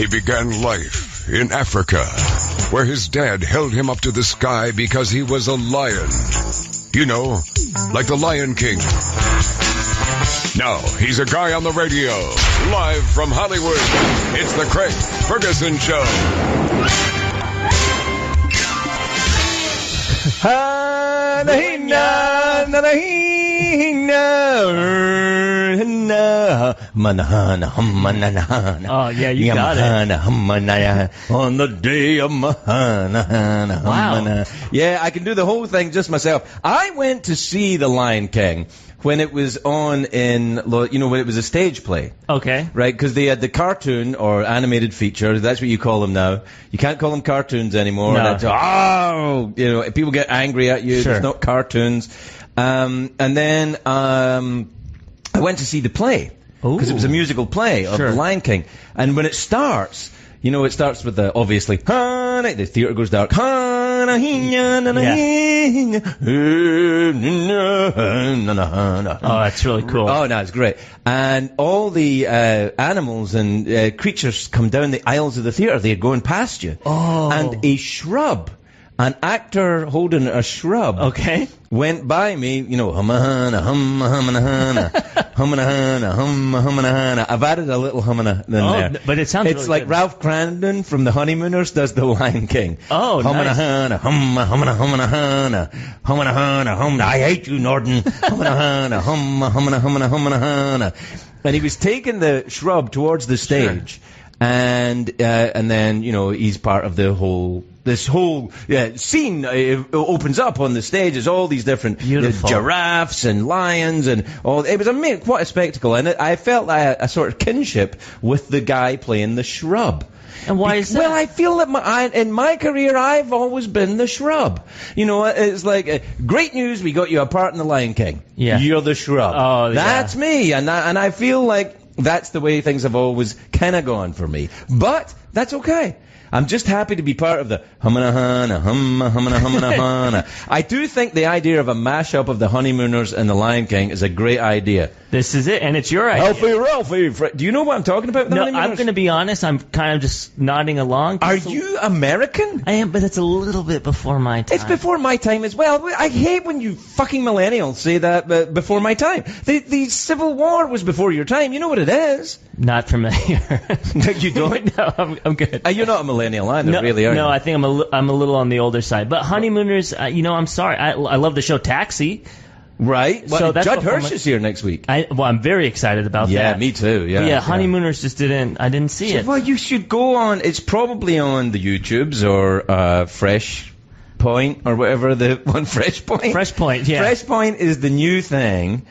He began life in Africa, where his dad held him up to the sky because he was a lion. You know, like the Lion King. Now, he's a guy on the radio, live from Hollywood. It's the Craig Ferguson Show. Oh, yeah, you got it. On the day of Mahana. Wow. Yeah, I can do the whole thing just myself. I went to see The Lion King when it was on in, when it was a stage play. Okay. Right, because they had the cartoon or animated feature. That's what you call them now. You can't call them cartoons anymore. No. That's, people get angry at you. Sure. It's not cartoons. And then I went to see the play because it was a musical play of The Lion King. And when it starts, it starts with obviously, the theater goes dark. Oh, that's really cool. Oh, no, it's great. And all the animals and creatures come down the aisles of the theater. They're going past you. Oh. And a shrub, an actor holding a shrub, went by me, humana, humana, humana, humana. I've added a little humana in there. But it sounds It's really like good. Ralph Cramden from The Honeymooners does The Lion King. Oh, humana, nice. humana, humana, humana, humana, humana. I hate you, Norton. Humana, humana, humana, humana. And he was taking the shrub towards the stage. And then, he's part of this whole scene opens up on the stage. There's all these different giraffes and lions and all. It was quite a spectacle. And I felt a sort of kinship with the guy playing the shrub. And why is that? Well, I feel that in my career, I've always been the shrub. It's like, great news, we got you a part in The Lion King. Yeah. You're the shrub. Oh, That's me. And I feel like that's the way things have always kind of gone for me. But that's okay. I'm just happy to be part of the humana, humana. I do think the idea of a mashup of The Honeymooners and The Lion King is a great idea. This is it, and it's your idea. Ralphie. Do you know what I'm talking about? No, I'm going to be honest. I'm kind of just nodding along. Are you American? I am, but it's a little bit before my time. It's before my time as well. I hate when you fucking millennials say that before my time. The Civil War was before your time. You know what it is. Not familiar. You don't? No, I'm good. You're not a millennial either, really, are you? No, I think I'm a little on the older side. But Honeymooners, I'm sorry. I love the show Taxi. Right. Well, So that's Judd before Hirsch is here next week. I'm very excited about that. Yeah, me too. Yeah. Yeah, Honeymooners just I didn't see it. Well, you should go on. It's probably on the YouTubes or Fresh Point or whatever the one. Fresh Point. Fresh Point. Yeah. Fresh Point is the new thing.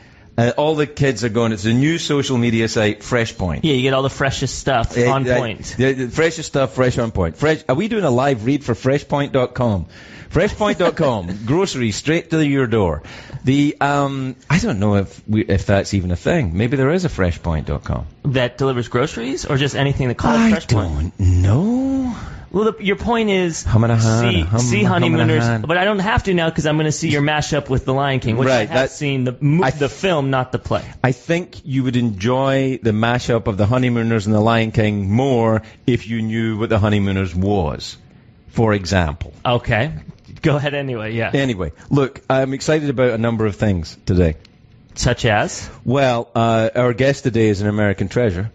All the kids are going. It's a new social media site, Fresh Point. Yeah, you get all the freshest stuff on point. The freshest stuff, fresh on point. Are we doing a live read for freshpoint.com? Freshpoint.com, groceries straight to your door. I don't know if that's even a thing. Maybe there is a freshpoint.com. That delivers groceries or just anything that calls Fresh Point? I don't know. Well, your point is see Honeymooners, but I don't have to now because I'm going to see your mashup with The Lion King, which I have seen the film, not the play. I think you would enjoy the mashup of The Honeymooners and The Lion King more if you knew what The Honeymooners was, for example. Okay. Go ahead anyway, yeah. Anyway, look, I'm excited about a number of things today. Such as? Well, our guest today is an American treasure.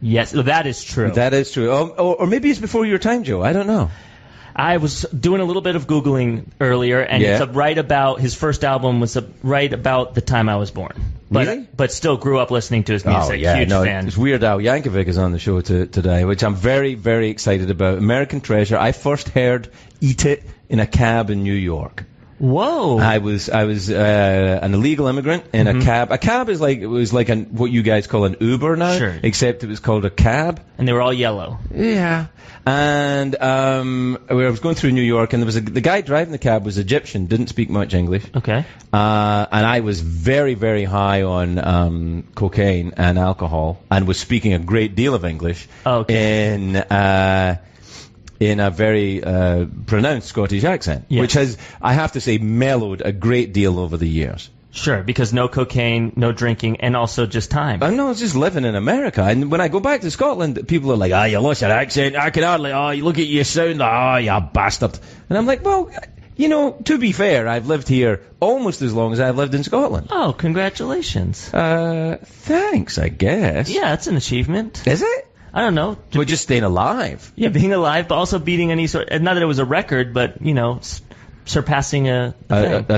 Yes, that is true. That is true. Or maybe it's before your time, Joe. I don't know. I was doing a little bit of Googling earlier, and it's his first album was right about the time I was born. Really? But still grew up listening to his music. Oh, yeah. Huge fan. It's Weird Al Yankovic is on the show today, which I'm very, very excited about. American treasure. I first heard Eat It in a cab in New York. Whoa! I was an illegal immigrant in a cab. A cab is like what you guys call an Uber now, sure. Except it was called a cab. And they were all yellow. Yeah. And I was going through New York, and there was the guy driving the cab was Egyptian, didn't speak much English. Okay. And I was very, very high on cocaine and alcohol, and was speaking a great deal of English. Okay. In a very pronounced Scottish accent, which has, I have to say, mellowed a great deal over the years. Sure, because no cocaine, no drinking, and also just time. No, it's just living in America. And when I go back to Scotland, people are like, you lost your accent. I can hardly, you look at you sound like, you bastard. And I'm like, well, to be fair, I've lived here almost as long as I've lived in Scotland. Oh, congratulations. Thanks, I guess. Yeah, that's an achievement. Is it? I don't know. We're just staying alive. Yeah, being alive, but also beating any sort. Not that it was a record, but surpassing a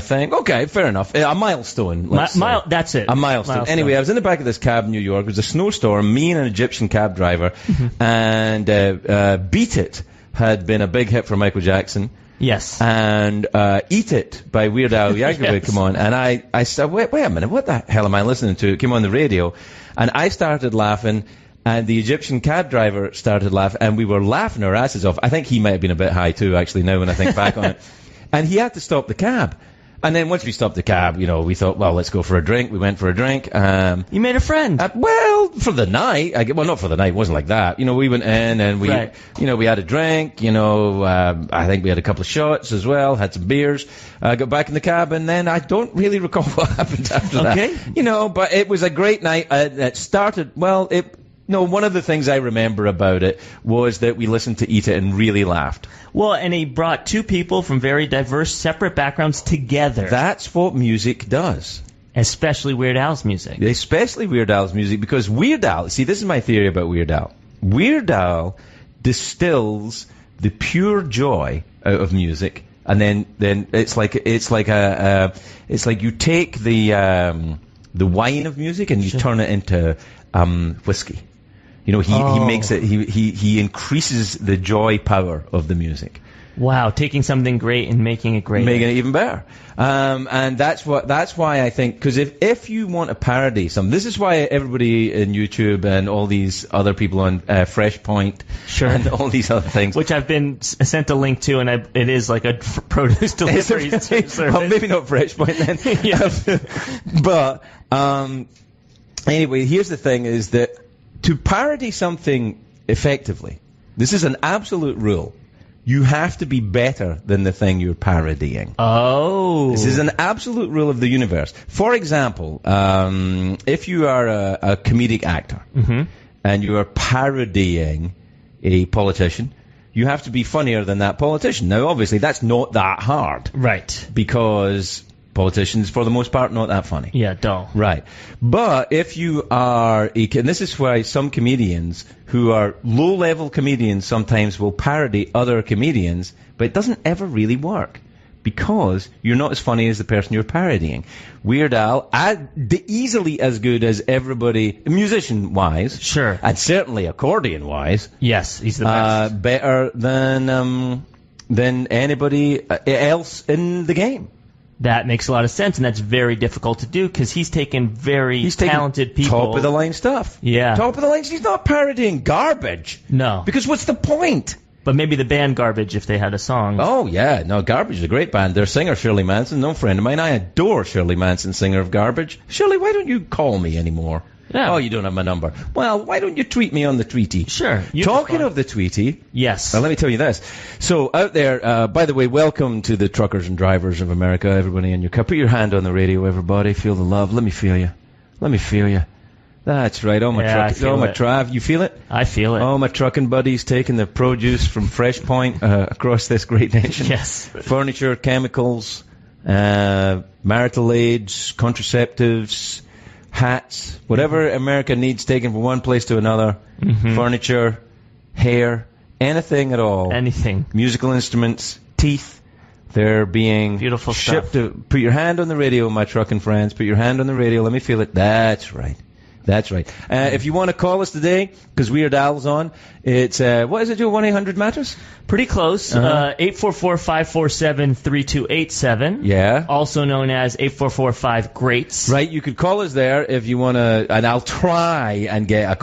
thing. Okay, fair enough. A milestone. That's it. A milestone. Anyway, I was in the back of this cab in New York. It was a snowstorm. Me and an Egyptian cab driver, and "Beat It" had been a big hit for Michael Jackson. Yes. And "Eat It" by Weird Al Yankovic come on, and I said, wait a minute, what the hell am I listening to? It came on the radio, and I started laughing. And the Egyptian cab driver started laughing, and we were laughing our asses off. I think he might have been a bit high too, actually, now when I think back on it. And he had to stop the cab. And then once we stopped the cab, we thought, well, let's go for a drink. We went for a drink. You made a friend. Well, for the night. Not for the night. It wasn't like that. We went in and we had a drink. I think we had a couple of shots as well. Had some beers. Got back in the cab, and then I don't really recall what happened after that. Okay. But it was a great night. It started, one of the things I remember about it was that we listened to Eat It and really laughed. Well, and he brought two people from very diverse, separate backgrounds together. That's what music does. Especially Weird Al's music. Especially Weird Al's music, because Weird Al, see, this is my theory about Weird Al. Weird Al distills the pure joy out of music, and then it's like you take the wine of music and you turn it into whiskey. He makes it. He increases the joy power of the music. Wow, taking something great and making it great, making it even better. And that's why I think, because if you want to parody something, this is why everybody in YouTube and all these other people on Fresh Point, and all these other things, which I've been sent a link to, and it is like a produce delivery service. Well, maybe not Fresh Point then. But anyway, here's the thing: is that to parody something effectively, this is an absolute rule. You have to be better than the thing you're parodying. Oh. This is an absolute rule of the universe. For example, if you are a comedic actor and you are parodying a politician, you have to be funnier than that politician. Now, obviously, that's not that hard. Right. Because politicians, for the most part, not that funny. Yeah, dull. Right. But if you are, and this is why some comedians who are low-level comedians sometimes will parody other comedians, but it doesn't ever really work because you're not as funny as the person you're parodying. Weird Al, easily as good as everybody, musician-wise. Sure. And certainly accordion-wise. Yes, he's the best. Better than anybody else in the game. That makes a lot of sense, and that's very difficult to do because he's taken talented people. Top of the line stuff. Yeah. Top of the line. He's not parodying garbage. No. Because what's the point? But maybe the band Garbage if they had a song. Oh, yeah. No, Garbage is a great band. Their singer, Shirley Manson, no friend of mine. I adore Shirley Manson, singer of Garbage. Shirley, why don't you call me anymore? Yeah. Oh, you don't have my number. Well, why don't you tweet me on the Tweety? Sure. Talking of the Tweety. Yes. Let me tell you this. So out there, by the way, welcome to the truckers and drivers of America. Everybody in your car. Put your hand on the radio, everybody. Feel the love. Let me feel you. Let me feel you. That's right. Oh, my truck. You feel it? I feel it. Oh, my trucking buddies taking the produce from Fresh Point across this great nation. Yes. Furniture, chemicals, marital aids, contraceptives, hats, whatever America needs taken from one place to another, furniture, hair, anything at all. Anything. Musical instruments, teeth, they're being beautiful shipped stuff. Put your hand on the radio, my trucking friends. Put your hand on the radio. Let me feel it. That's right. That's right. If you want to call us today, because Weird Al's on, it's, what is it, Joe? 1-800-MATTRESS? Pretty close. 844-547-3287. Yeah. Also known as 844-5-GREATS. Right. You could call us there if you want to, and I'll try and get a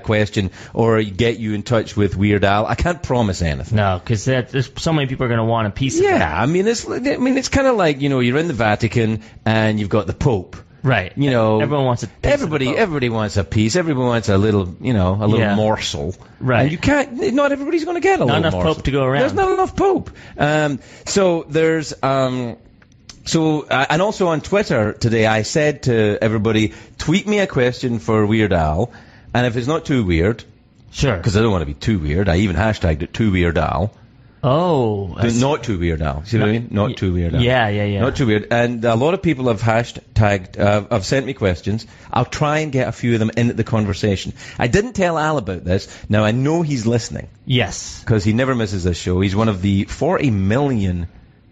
question or get you in touch with Weird Al. I can't promise anything. No, because there's so many people are going to want a piece of it. Yeah. I mean, it's kind of like, you're in the Vatican and you've got the Pope. Right. Everyone wants a piece. Everybody wants a piece. Everyone wants a little morsel. Right. And you can't. Not everybody's going to get a little morsel. Not enough Pope to go around. There's not enough Pope. So there's So, and also on Twitter today, I said to everybody, tweet me a question for Weird Al, and if it's not too weird, sure, because I don't want to be too weird, I even hashtagged it, Too Weird Al. Oh. Not Too Weird Al. See what I mean? Not Too Weird Al. Yeah. Not too weird. And a lot of people have hashtagged, have sent me questions. I'll try and get a few of them into the conversation. I didn't tell Al about this. Now, I know he's listening. Yes. Because he never misses this show. He's one of the 40 million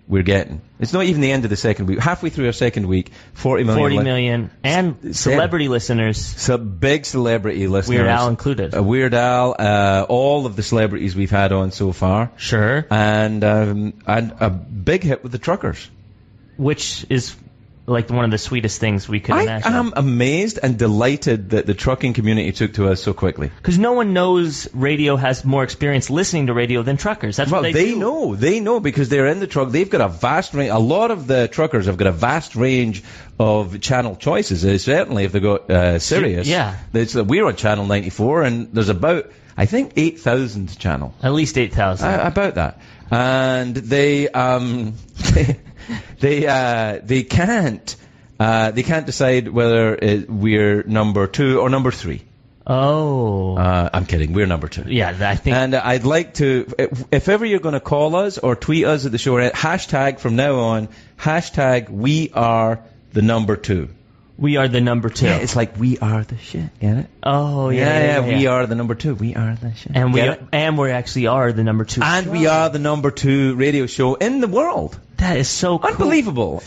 we're getting. It's not even the end of the second week. Halfway through our second week, 40 million. 40 million. And celebrity listeners. Some big celebrity listeners. Weird Al included. Weird Al, all of the celebrities we've had on so far. Sure. And a big hit with the truckers. Which is like one of the sweetest things we could imagine. I am amazed and delighted that the trucking community took to us so quickly. Because no one knows radio has more experience listening to radio than truckers. That's what they do. They know because they're in the truck. They've got a vast range. A lot of the truckers have got a vast range of channel choices. Certainly if they go Sirius. Yeah. We're on channel 94 and there's about, I think, 8,000 channel. At least 8,000. About that. And they can't decide whether we're number 2 or number 3. Oh. I'm kidding. We're number 2. Yeah, I think. And I'd like to, if ever you're going to call us or tweet us at the show, hashtag from now on, hashtag we are the number 2. We are the number 2. Yeah, it's like we are the shit. Get it? Oh, yeah. We are the number 2. We are the shit. And we actually are the number 2. And we are the number 2 radio show in the world. That is so cool. Unbelievable.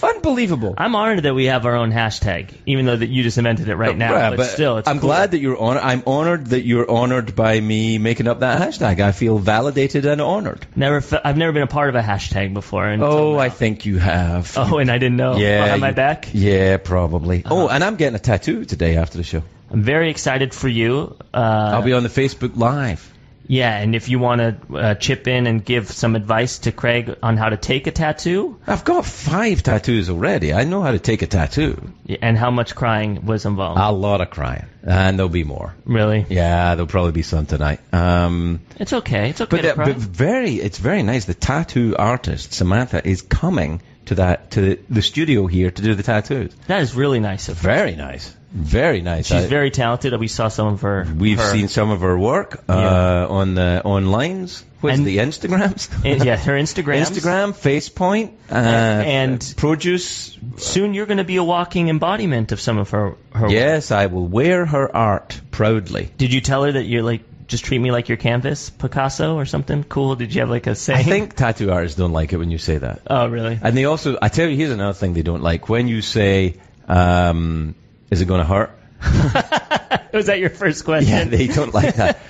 I'm honored that we have our own hashtag, even though that you just invented it right now. But still, it's I'm cool. glad that you're honored. I'm honored that you're honored by me making up that hashtag. I feel validated and honored. I've never been a part of a hashtag before. I think you have. Oh, and I didn't know. Yeah. Behind my back? Yeah, probably. Oh, and I'm getting a tattoo today after the show. I'm very excited for you. I'll be on the Facebook Live. Yeah, and if you want to chip in and give some advice to Craig on how to take a tattoo. I've got 5 tattoos already. I know how to take a tattoo. And how much crying was involved? A lot of crying. And there'll be more. Really? Yeah, there'll probably be some tonight. It's okay. It's okay to cry. But it's very nice. The tattoo artist, Samantha, is coming to the studio here to do the tattoos. That is really nice of her. Very nice. Very nice. She's very talented. We saw some of her. We've seen some of her work on the onlines. What's the Instagrams? Yeah, her Instagrams. Instagram, FacePoint, and Produce. Soon you're going to be a walking embodiment of some of her work. Yes, I will wear her art proudly. Did you tell her that you're like, just treat me like your canvas, Picasso, or something cool? Did you have like a saying? I think tattoo artists don't like it when you say that. Oh, really? And they also, I tell you, here's another thing they don't like. When you say, is it going to hurt? Was that your first question? Yeah, they don't like that.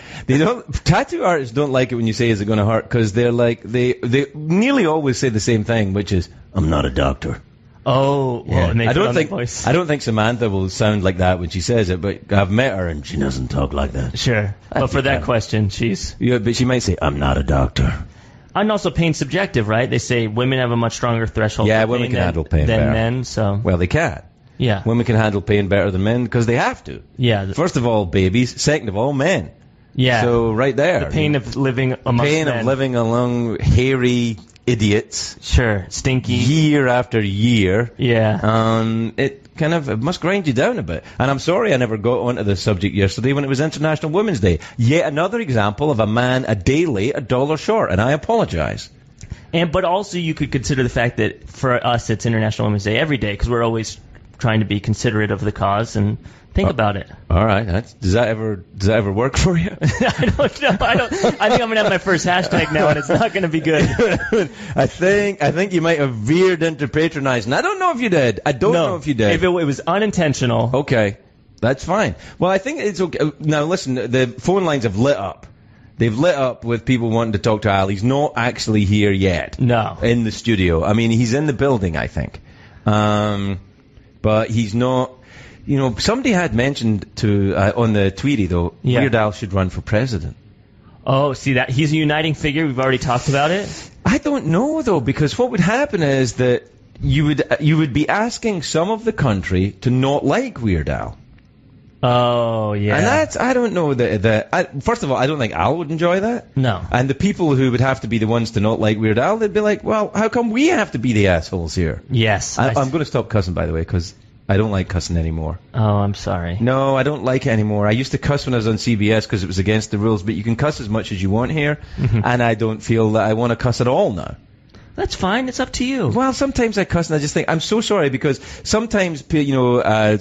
Tattoo artists don't like it when you say, is it going to hurt? Because they're like, they nearly always say the same thing, which is, I'm not a doctor. Oh, well, yeah. and they I don't think Samantha will sound like that when she says it, but I've met her and she doesn't talk like that. Sure. But for that question, but she might say, I'm not a doctor. And also pain's subjective, right? They say women have a much stronger threshold for women can handle pain than better. Men, so. Well, they can. Yeah. Women can handle pain better than men because they have to. Yeah. First of all, babies. Second of all, men. Yeah. So right there. The pain of living among men. The pain of living among hairy idiots. Sure. Stinky. Year after year. Yeah. It must grind you down a bit. And I'm sorry I never got onto this subject yesterday when it was International Women's Day. Yet another example of a man a day late, $1 short, and I apologize. But also you could consider the fact that for us it's International Women's Day every day because we're always trying to be considerate of the cause and think about it. All right. Does that ever work for you? I don't know. I think I'm going to have my first hashtag now, and it's not going to be good. I think you might have veered into patronizing. I don't know if you did. I don't know if you did. If it was unintentional. Okay. That's fine. Well, I think it's okay. Now, listen, the phone lines have lit up. They've lit up with people wanting to talk to Al. He's not actually here yet. No. In the studio. I mean, he's in the building, I think. But he's not. You know, somebody had mentioned on the Tweety, though, Weird Al should run for president. Oh, see that? He's a uniting figure. We've already talked about it. I don't know, though, because what would happen is that you would be asking some of the country to not like Weird Al. Oh, yeah. And that's, I don't know, first of all, I don't think Al would enjoy that. No. And the people who would have to be the ones to not like Weird Al, they'd be like, well, how come we have to be the assholes here? Yes. I'm going to stop cussing, by the way, because I don't like cussing anymore. Oh, I'm sorry. No, I don't like it anymore. I used to cuss when I was on CBS because it was against the rules, but you can cuss as much as you want here, and I don't feel that I want to cuss at all now. That's fine. It's up to you. Well, sometimes I cuss and I just think, I'm so sorry, because sometimes,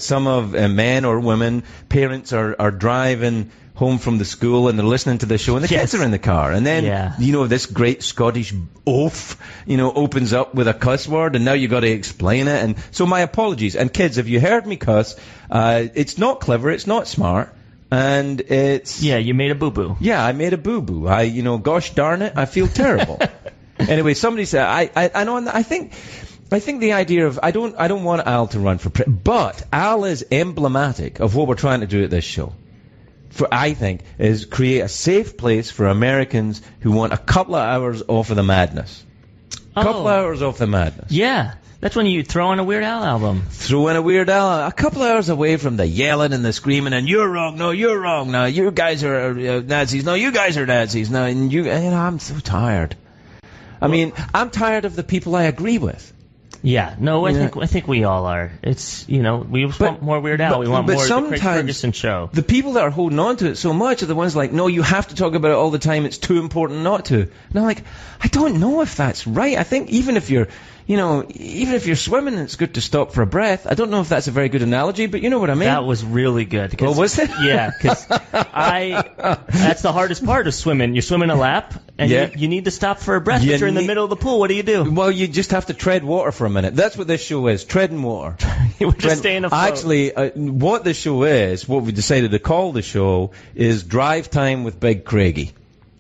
some of men or women, parents are driving home from the school and they're listening to the show and the kids are in the car. And then, this great Scottish oaf, opens up with a cuss word and now you got to explain it. And so my apologies. And kids, if you heard me cuss, it's not clever, it's not smart. And it's... Yeah, you made a boo-boo. Yeah, I made a boo-boo. Gosh darn it, I feel terrible. Anyway, somebody said, I know, and I think the idea of, I don't want Al to run for president, but Al is emblematic of what we're trying to do at this show. I think, is create a safe place for Americans who want a couple of hours off of the madness. A couple of hours off the madness. Yeah. That's when you throw in a Weird Al album. Throw in a Weird Al, a couple of hours away from the yelling and the screaming and you're wrong, no, you're wrong, no, you guys are Nazis, no, you guys are Nazis, no, and I'm so tired. I mean, I'm tired of the people I agree with. Yeah, no, I think we all are. It's, we want more Weird Al. We want more of the Craig Ferguson show. The people that are holding on to it so much are the ones like, no, you have to talk about it all the time. It's too important not to. And I'm like, I don't know if that's right. I think even if you're swimming, it's good to stop for a breath. I don't know if that's a very good analogy, but you know what I mean. That was really good. Well, was it? Yeah, because that's the hardest part of swimming. You're swimming a lap, and you need to stop for a breath, but you're in the middle of the pool. What do you do? Well, you just have to tread water for a minute. That's what this show is, treading water. We're just staying afloat. Actually, what the show is, what we decided to call the show, is Drive Time with Big Craigie.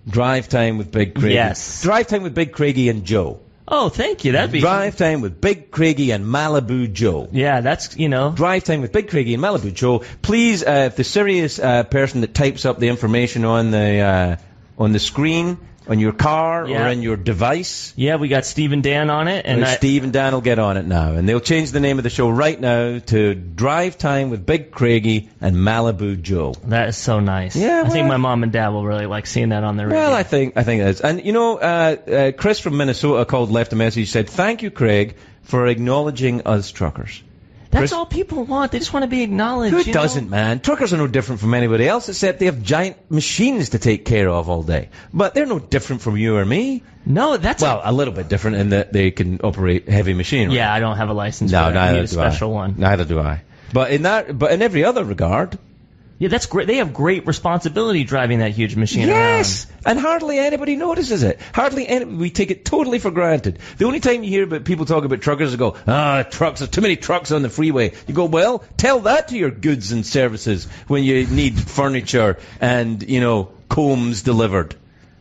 Drive Time with Big Craigie. Yes. Drive Time with Big Craigie and Joe. Oh, thank you. That'd be Drive Time with Big Craigie and Malibu Joe. Yeah, that's, Drive Time with Big Craigie and Malibu Joe. Please, if the serious person that types up the information on the screen, on your car or in your device. Yeah, we got Steve and Dan on it. And Steve and Dan will get on it now. And they'll change the name of the show right now to Drive Time with Big Craigie and Malibu Joe. That is so nice. Yeah, I think my mom and dad will really like seeing that on the radio. Well, I think it is. And, Chris from Minnesota left a message, said, thank you, Craig, for acknowledging us truckers. That's all people want. They just want to be acknowledged. Who doesn't, man? Truckers are no different from anybody else, except they have giant machines to take care of all day. But they're no different from you or me. No, that's... Well, a little bit different in that they can operate heavy machinery. Yeah, I don't have a license for that. I need a special one. Neither do I. But in every other regard... Yeah, that's great. They have great responsibility driving that huge machine around. Yes, and hardly anybody notices it. We take it totally for granted. The only time you hear about people talk about truckers, they go, trucks, there's too many trucks on the freeway. You go, well, tell that to your goods and services when you need furniture and, combs delivered.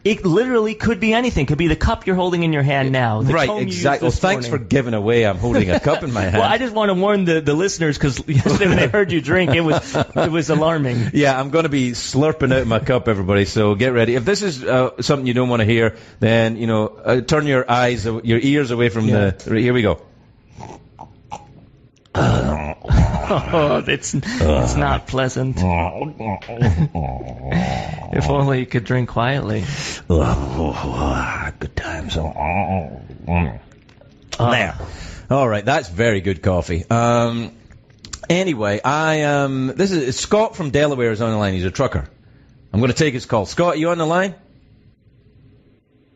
It literally could be anything. It could be the cup you're holding in your hand now. Right, exactly. Well, thanks for giving away I'm holding a cup in my hand. Well, I just want to warn the listeners, because yesterday when they heard you drink, it was alarming. Yeah, I'm going to be slurping out my cup, everybody, so get ready. If this is something you don't want to hear, then, turn your ears away from the... Here we go. It's not pleasant. If only you could drink quietly. Good times. There. All right, that's very good coffee. Anyway, this is Scott from Delaware is on the line. He's a trucker. I'm going to take his call. Scott, you on the line?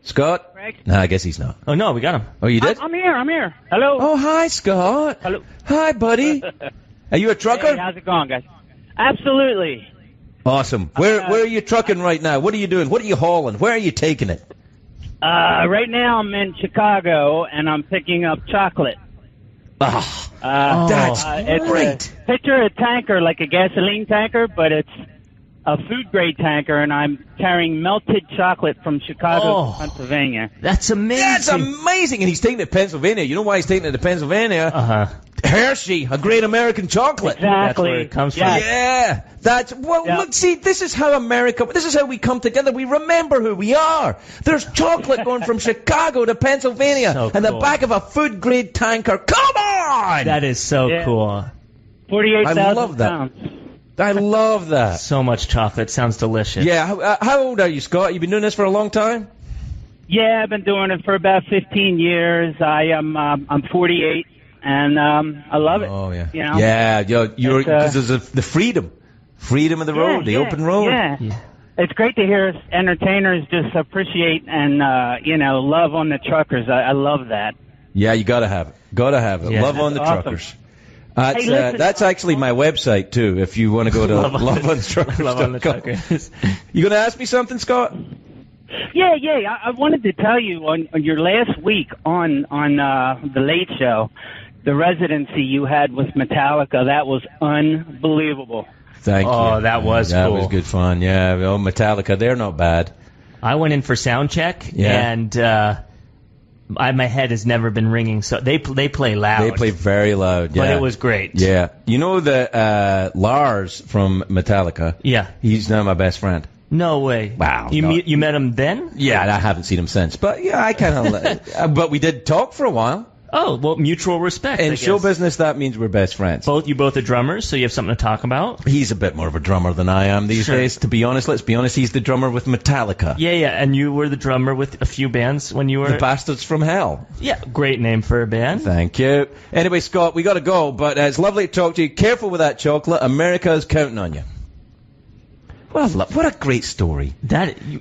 Scott? Greg? No, I guess he's not. Oh, no, we got him. Oh, you did? I'm here. Hello. Oh, hi, Scott. Hello. Hi, buddy. Are you a trucker? Hey, how's it going, guys? Absolutely. Awesome. Where are you trucking right now? What are you doing? What are you hauling? Where are you taking it? Right now I'm in Chicago, and I'm picking up chocolate. That's great. Picture a tanker, like a gasoline tanker, but it's a food-grade tanker, and I'm carrying melted chocolate from Chicago to Pennsylvania. That's amazing. That's amazing. And he's taking it to Pennsylvania. You know why he's taking it to Pennsylvania? Hershey, a great American chocolate. Exactly. That's where it comes from. Yeah. Look, see, this is how we come together. We remember who we are. There's chocolate going from Chicago to Pennsylvania in the back of a food-grade tanker. Come on! That is so cool. 48,000 I love that. pounds. I love that. So much chocolate. Sounds delicious. Yeah. How old are you, Scott? You've been doing this for a long time? Yeah, I've been doing it for about 15 years. I'm 48, and I love it. Oh, yeah. You know? Yeah, you're because there's the freedom of the road, the open road. Yeah. It's great to hear entertainers just appreciate and, love on the truckers. I love that. Yeah, you gotta have it. Yeah, love on the awesome. truckers. Hey, That's actually my website too. If you want to go to loveonthetruckers.com. Love on the truckers. You gonna ask me something, Scott? Yeah. I wanted to tell you on your last week on the Late Show, the residency you had with Metallica. That was unbelievable. Thank you. Oh, that was cool. That was good fun. Yeah, Metallica, they're not bad. I went in for sound check, and my head has never been ringing. So they play loud. They play very loud. Yeah. But it was great. Yeah. You know that Lars from Metallica? Yeah. He's now my best friend. No way. Wow. You met him then? Yeah, I haven't seen him since. But yeah, I kind of. But we did talk for a while. Oh, well, mutual respect. In show business, that means we're best friends. You both are drummers, so you have something to talk about? He's a bit more of a drummer than I am these days, to be honest. Let's be honest, he's the drummer with Metallica. Yeah, and you were the drummer with a few bands when you were... The Bastards from Hell. Yeah, great name for a band. Thank you. Anyway, Scott, we got to go, but it's lovely to talk to you. Careful with that chocolate. America's counting on you. What a great story.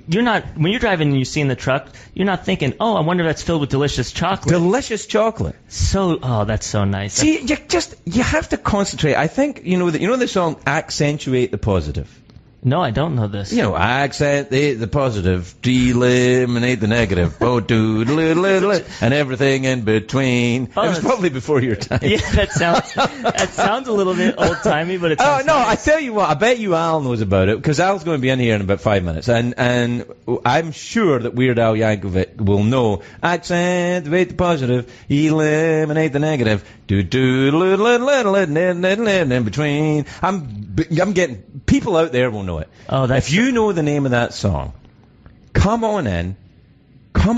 You're not, when you're driving and you see in the truck, you're not thinking, oh, I wonder if that's filled with delicious chocolate. Delicious chocolate. That's so nice. See, you have to concentrate. I think, the song Accentuate the Positive. No, I don't know this. Accentuate the positive, eliminate the negative, and everything in between. Oh, it was probably before your time. Yeah, that sounds a little bit old-timey, but it's no, nice. I tell you what, I bet you Al knows about it, because Al's going to be in here in about 5 minutes, and I'm sure that Weird Al Yankovic will know accentuate the positive, eliminate the negative, in between. I'm getting people out there will know it. Oh, if you know the name of that song, come on in come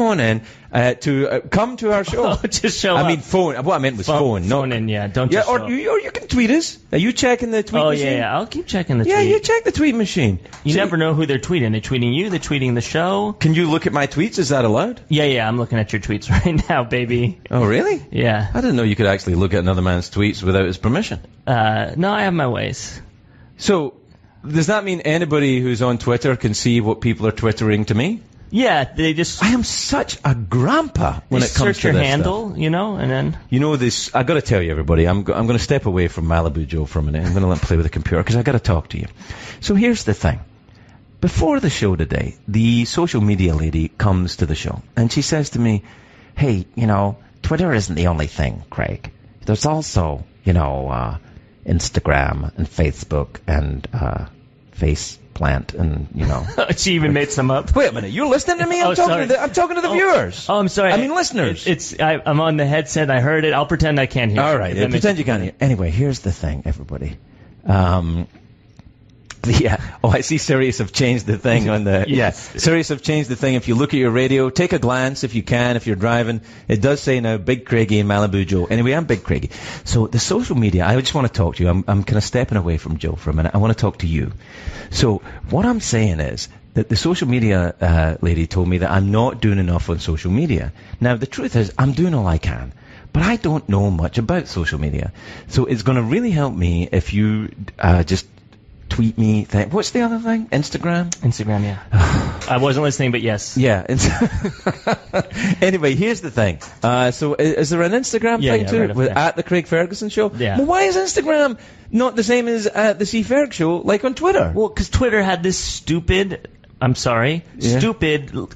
to our show. Just show up. I mean, phone. What I meant was phone. Phone in, yeah. Don't just or you can tweet us. Are you checking the tweet machine? Yeah. I'll keep checking the tweet. Yeah, you check the tweet machine. You never know who they're tweeting. They're tweeting you. They're tweeting the show. Can you look at my tweets? Is that allowed? Yeah. I'm looking at your tweets right now, baby. Oh, really? Yeah. I didn't know you could actually look at another man's tweets without his permission. No, I have my ways. So, does that mean anybody who's on Twitter can see what people are twittering to me? Yeah, they just... I am such a grandpa when it comes to this search your handle, stuff. And then... this... I got to tell you, everybody, I'm going to step away from Malibu Joe for a minute. I'm going to let him play with the computer because I got to talk to you. So here's the thing. Before the show today, the social media lady comes to the show and she says to me, hey, Twitter isn't the only thing, Craig. There's also, Instagram and Facebook and Faceplant and She even made some up. Wait a minute, you're listening to me? I'm talking to the viewers. Oh, I'm sorry. I mean listeners. I'm on the headset. I heard it. I'll pretend I can't hear. All right, pretend you can't hear. Anyway, here's the thing, everybody. I see Sirius have changed the thing on the... Yes. Sirius have changed the thing. If you look at your radio, take a glance if you can, if you're driving. It does say now, Big Craigie and Malibu Joe. Anyway, I'm Big Craigie. So the social media, I just want to talk to you. I'm kind of stepping away from Joe for a minute. I want to talk to you. So what I'm saying is that the social media lady told me that I'm not doing enough on social media. Now, the truth is, I'm doing all I can. But I don't know much about social media. So it's going to really help me if you just... tweet me. What's the other thing? Instagram? Instagram, yeah. I wasn't listening, but yes. Yeah. Anyway, here's the thing. So is there an Instagram thing too? Right at the Craig Ferguson Show? Yeah. Well, why is Instagram not the same as at the C. Ferg Show, like on Twitter? Well, because Twitter had this stupid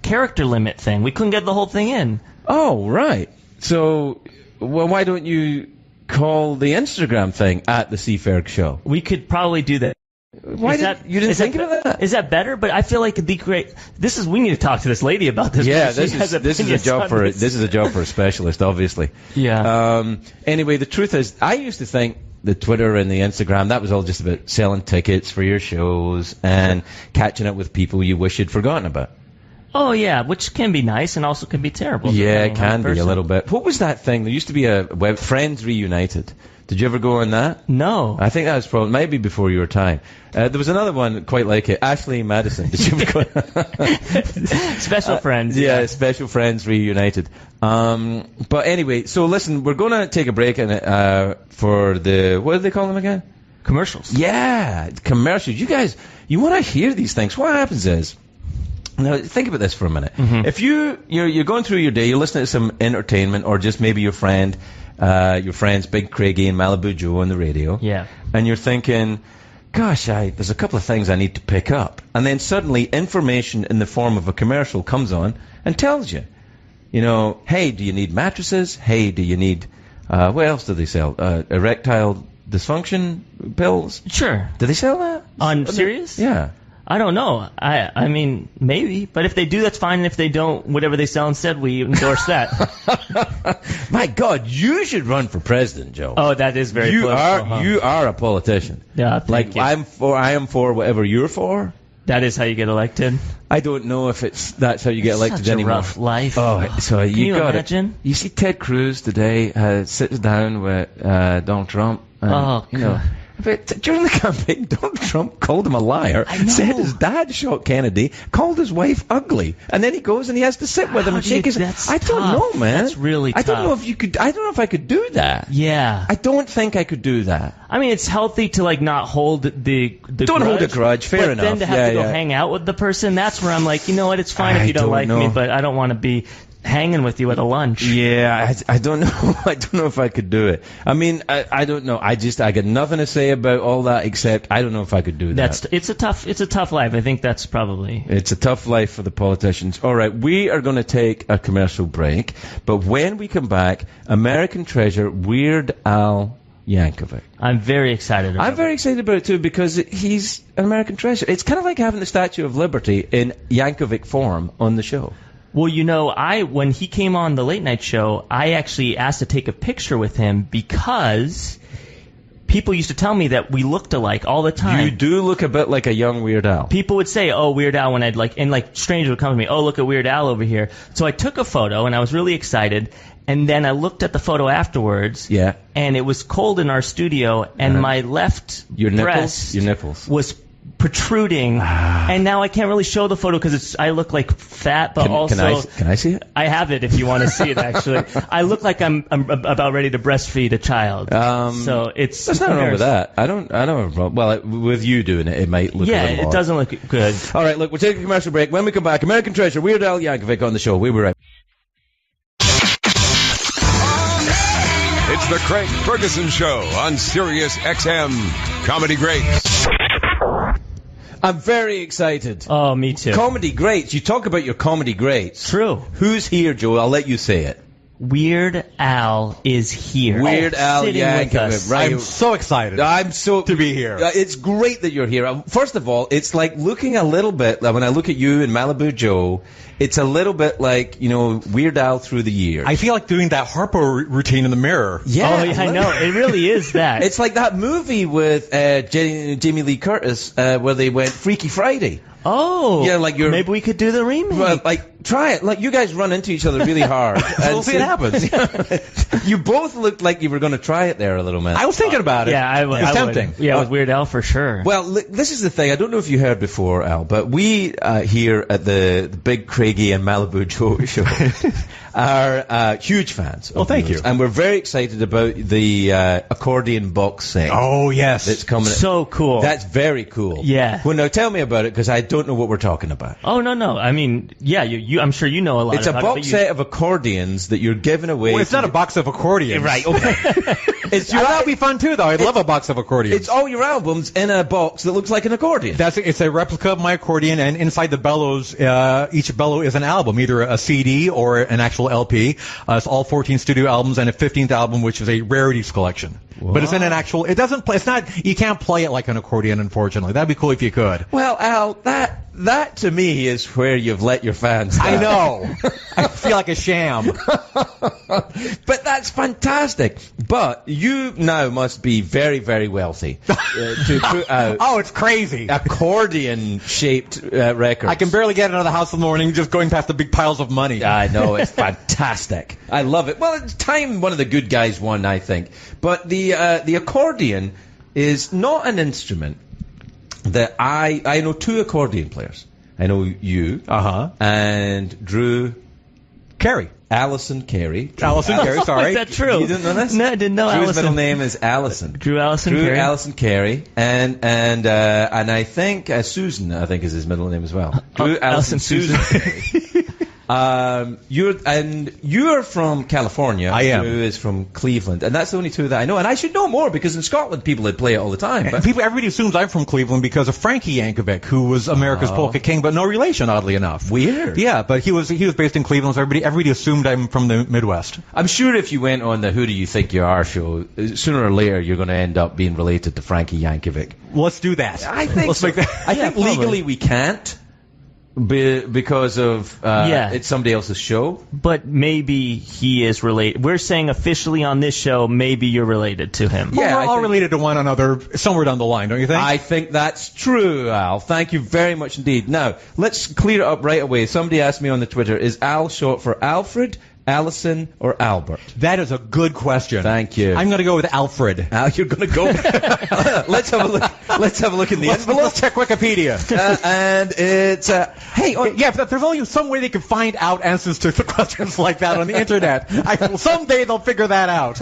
character limit thing. We couldn't get the whole thing in. Oh, right. So, why don't you call the Instagram thing at the C. Ferg Show? We could probably do that. Why you didn't think of that? Is that better? But I feel like we need to talk to this lady about this. Yeah, this is a job for a specialist, obviously. Yeah. Anyway, the truth is, I used to think the Twitter and the Instagram, that was all just about selling tickets for your shows and catching up with people you wish you'd forgotten about. Oh, yeah, which can be nice and also can be terrible. Yeah, it can be a little bit. What was that thing? There used to be a Friends Reunited. Did you ever go on that? No. I think that was probably maybe before your time. There was another one quite like it. Ashley Madison. Did you ever go? Special Friends. Yeah, Special Friends Reunited. But anyway, so listen, we're going to take a break for the, what do they call them again? Commercials. Yeah, commercials. You guys, you want to hear these things. What happens is, now think about this for a minute. Mm-hmm. If you're going through your day, you're listening to some entertainment, or just maybe your friend's Big Craigie and Malibu Joe on the radio. Yeah. And you're thinking, gosh, there's a couple of things I need to pick up. And then suddenly information in the form of a commercial comes on and tells you, hey, do you need mattresses? Hey, do you need, what else do they sell? Erectile dysfunction pills? Sure. Do they sell that? On Sirius? Yeah. I don't know. I mean, maybe. But if they do, that's fine. And if they don't, whatever they sell instead, we endorse that. My God, you should run for president, Joe. Oh, that is very political. You are a politician. Yeah, thank you. I am for whatever you're for. That is how you get elected? I don't know if that's how you get elected anymore. Such a rough life. Oh, so Can you imagine? You see Ted Cruz today sits down with Donald Trump. And, God. But during the campaign, Donald Trump called him a liar, said his dad shot Kennedy, called his wife ugly, and then he goes and he has to sit with him and shake his hand. I don't know, man. That's really tough. I don't know if I could do that. Yeah. I don't think I could do that. I mean, it's healthy to not hold the don't grudge, hold a grudge. Fair enough. But then to have to go hang out with the person, that's where I'm like, you know what? It's fine if you don't like me, but I don't want to be hanging with you at a lunch. Yeah, I don't know. I don't know if I could do it. I mean, I don't know. I got nothing to say about all that except I don't know if I could do that. It's a tough life. I think that's probably. It's a tough life for the politicians. All right, we are going to take a commercial break, but when we come back, American treasure Weird Al Yankovic. I'm very excited about it. I'm very excited about it too because he's an American treasure. It's kind of like having the Statue of Liberty in Yankovic form on the show. Well, when he came on the late night show, I actually asked to take a picture with him because people used to tell me that we looked alike all the time. You do look a bit like a young Weird Al. People would say, "Oh, Weird Al," when strangers would come to me, "Oh, look at Weird Al over here." So I took a photo and I was really excited. And then I looked at the photo afterwards. Yeah. And it was cold in our studio, and my left breast was protruding, and now I can't really show the photo because I look like fat, but can I see it? I have it if you want to see it. Actually, I look like I'm about ready to breastfeed a child. So it's there's nothing wrong with that. I don't have a problem. Well, with you doing it, it might look. Yeah, a little it doesn't look good. All right, look, we'll take a commercial break. When we come back, American treasure Weird Al Yankovic on the show. We'll be right. It's the Craig Ferguson Show on Sirius XM Comedy Greats. I'm very excited. Oh, me too. Comedy greats. You talk about your comedy greats. True. Who's here, Joe? I'll let you say it. Weird Al is here. Weird Al Yankovic. Right. I'm so excited. To be here. It's great that you're here. First of all, it's like looking a little bit, when I look at you and Malibu Joe, it's a little bit like, Weird Al through the years. I feel like doing that Harpo routine in the mirror. Yeah. Oh, yeah, I know. It really is that. It's like that movie with Jamie Lee Curtis where they went Freaky Friday. Oh. Yeah, maybe we could do the remake. Well, try it. You guys run into each other really hard. We'll see what happens. You both looked like you were going to try it there a little bit. I was thinking about it. Yeah, it was tempting. Yeah, with Weird Al for sure. Well, this is the thing. I don't know if you heard before, Al, but we here at the Big Craigie and Malibu Joe show are huge fans. Well, thank you. And we're very excited about the accordion box set. Oh, yes. That's coming. So cool. That's very cool. Yeah. Well, now tell me about it because I don't know what we're talking about. Oh, no. I mean, yeah, I'm sure you know a lot about it. It's a box set of accordions that you're giving away. Well, it's not a box of accordions. Right, okay. That would be fun, too, though. I'd love a box of accordions. It's all your albums in a box that looks like an accordion. It's a replica of my accordion, and inside the bellows, each bellow is an album, either a CD or an actual LP. It's all 14 studio albums and a 15th album, which is a rarities collection. Wow. But it's in an actual. It doesn't play. It's not. You can't play it like an accordion, unfortunately. That'd be cool if you could. Well, Al, that that to me is where you've let your fans down. I know. I feel like a sham. But that's fantastic. But you now must be very, very wealthy to put out Oh, it's crazy. accordion-shaped records. I can barely get out of the house in the morning just going past the big piles of money. I know, it's fantastic. I love it. Well, it's time one of the good guys won, I think. But the accordion is not an instrument that I know two accordion players. I know you and Drew Carey. Allison Carey. Allison Carey, sorry. Is that true? You didn't know this? No, I didn't know. Drew's Allison. middle name is Allison. Drew Allison Carey. And I think Susan, I think, is his middle name as well. Drew Allison Susan Carey. You're from California. I am. Drew is from Cleveland, and that's the only two that I know. And I should know more because in Scotland people would play it all the time. But Everybody assumes I'm from Cleveland because of Frankie Yankovic, who was America's polka king, but no relation, oddly enough. Weird. Yeah, but he was based in Cleveland, so everybody assumed I'm from the Midwest. I'm sure if you went on the Who Do You Think You Are show, sooner or later you're going to end up being related to Frankie Yankovic. Let's do that. I think Let's make that. I think legally we can't. Because of it's somebody else's show. But maybe he is related. We're saying officially on this show, maybe you're related to him. Well, we're all related to one another somewhere down the line, don't you think? I think that's true, Al. Thank you very much indeed. Now, let's clear it up right away. Somebody asked me on the Twitter, is Al short for Alfred, Allison, or Albert? That is a good question. Thank you. I'm going to go with Alfred. Al, you're going to go. Let's have a look. Let's have a look in the envelope. Let's check Wikipedia. And it's There's only some way they can find out answers to the questions like that on the internet. Someday they'll figure that out.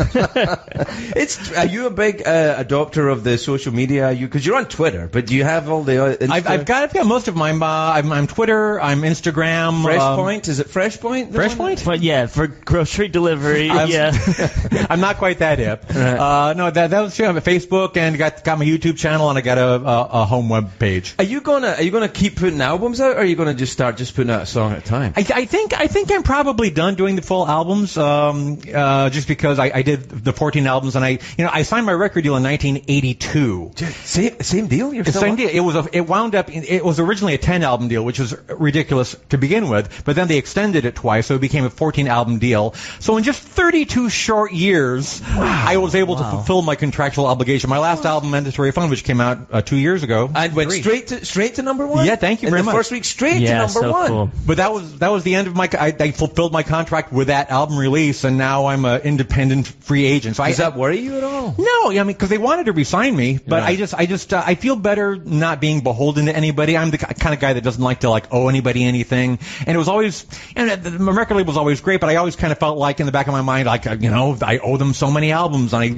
Are you a big adopter of the social media? Because you're on Twitter, but do you have all the? I've got most of mine. I'm Twitter. I'm Instagram. FreshPoint. Is it FreshPoint? FreshPoint? But yeah, for grocery delivery. I'm not quite that hip. No, that was true. I have a Facebook and got my YouTube channel and I got a home web page. Are you gonna keep putting albums out, or are you gonna just start putting out a song at a time? I think I'm probably done doing the full albums. Just because I did the 14 albums and I signed my record deal in 1982. Same deal. You're same deal. It wound up. It was originally a 10 album deal, which was ridiculous to begin with. But then they extended it twice, so it became a 14 album deal. So in just 32 short years, I was able to fulfill my contractual obligation. My last album, Mandatory Fun, which came out 2 years ago, and went straight to number one. Yeah, thank you very much. In the first week, straight to number one. Cool. But that was the end of I fulfilled my contract with that album release, and now I'm an independent free agent. So does that worry you at all? No, I mean, because they wanted to re-sign me, but I feel better not being beholden to anybody. I'm the kind of guy that doesn't like to owe anybody anything, and it was always, the record label was always great, but I always kind of felt like in the back of my mind, I owe them so many albums, and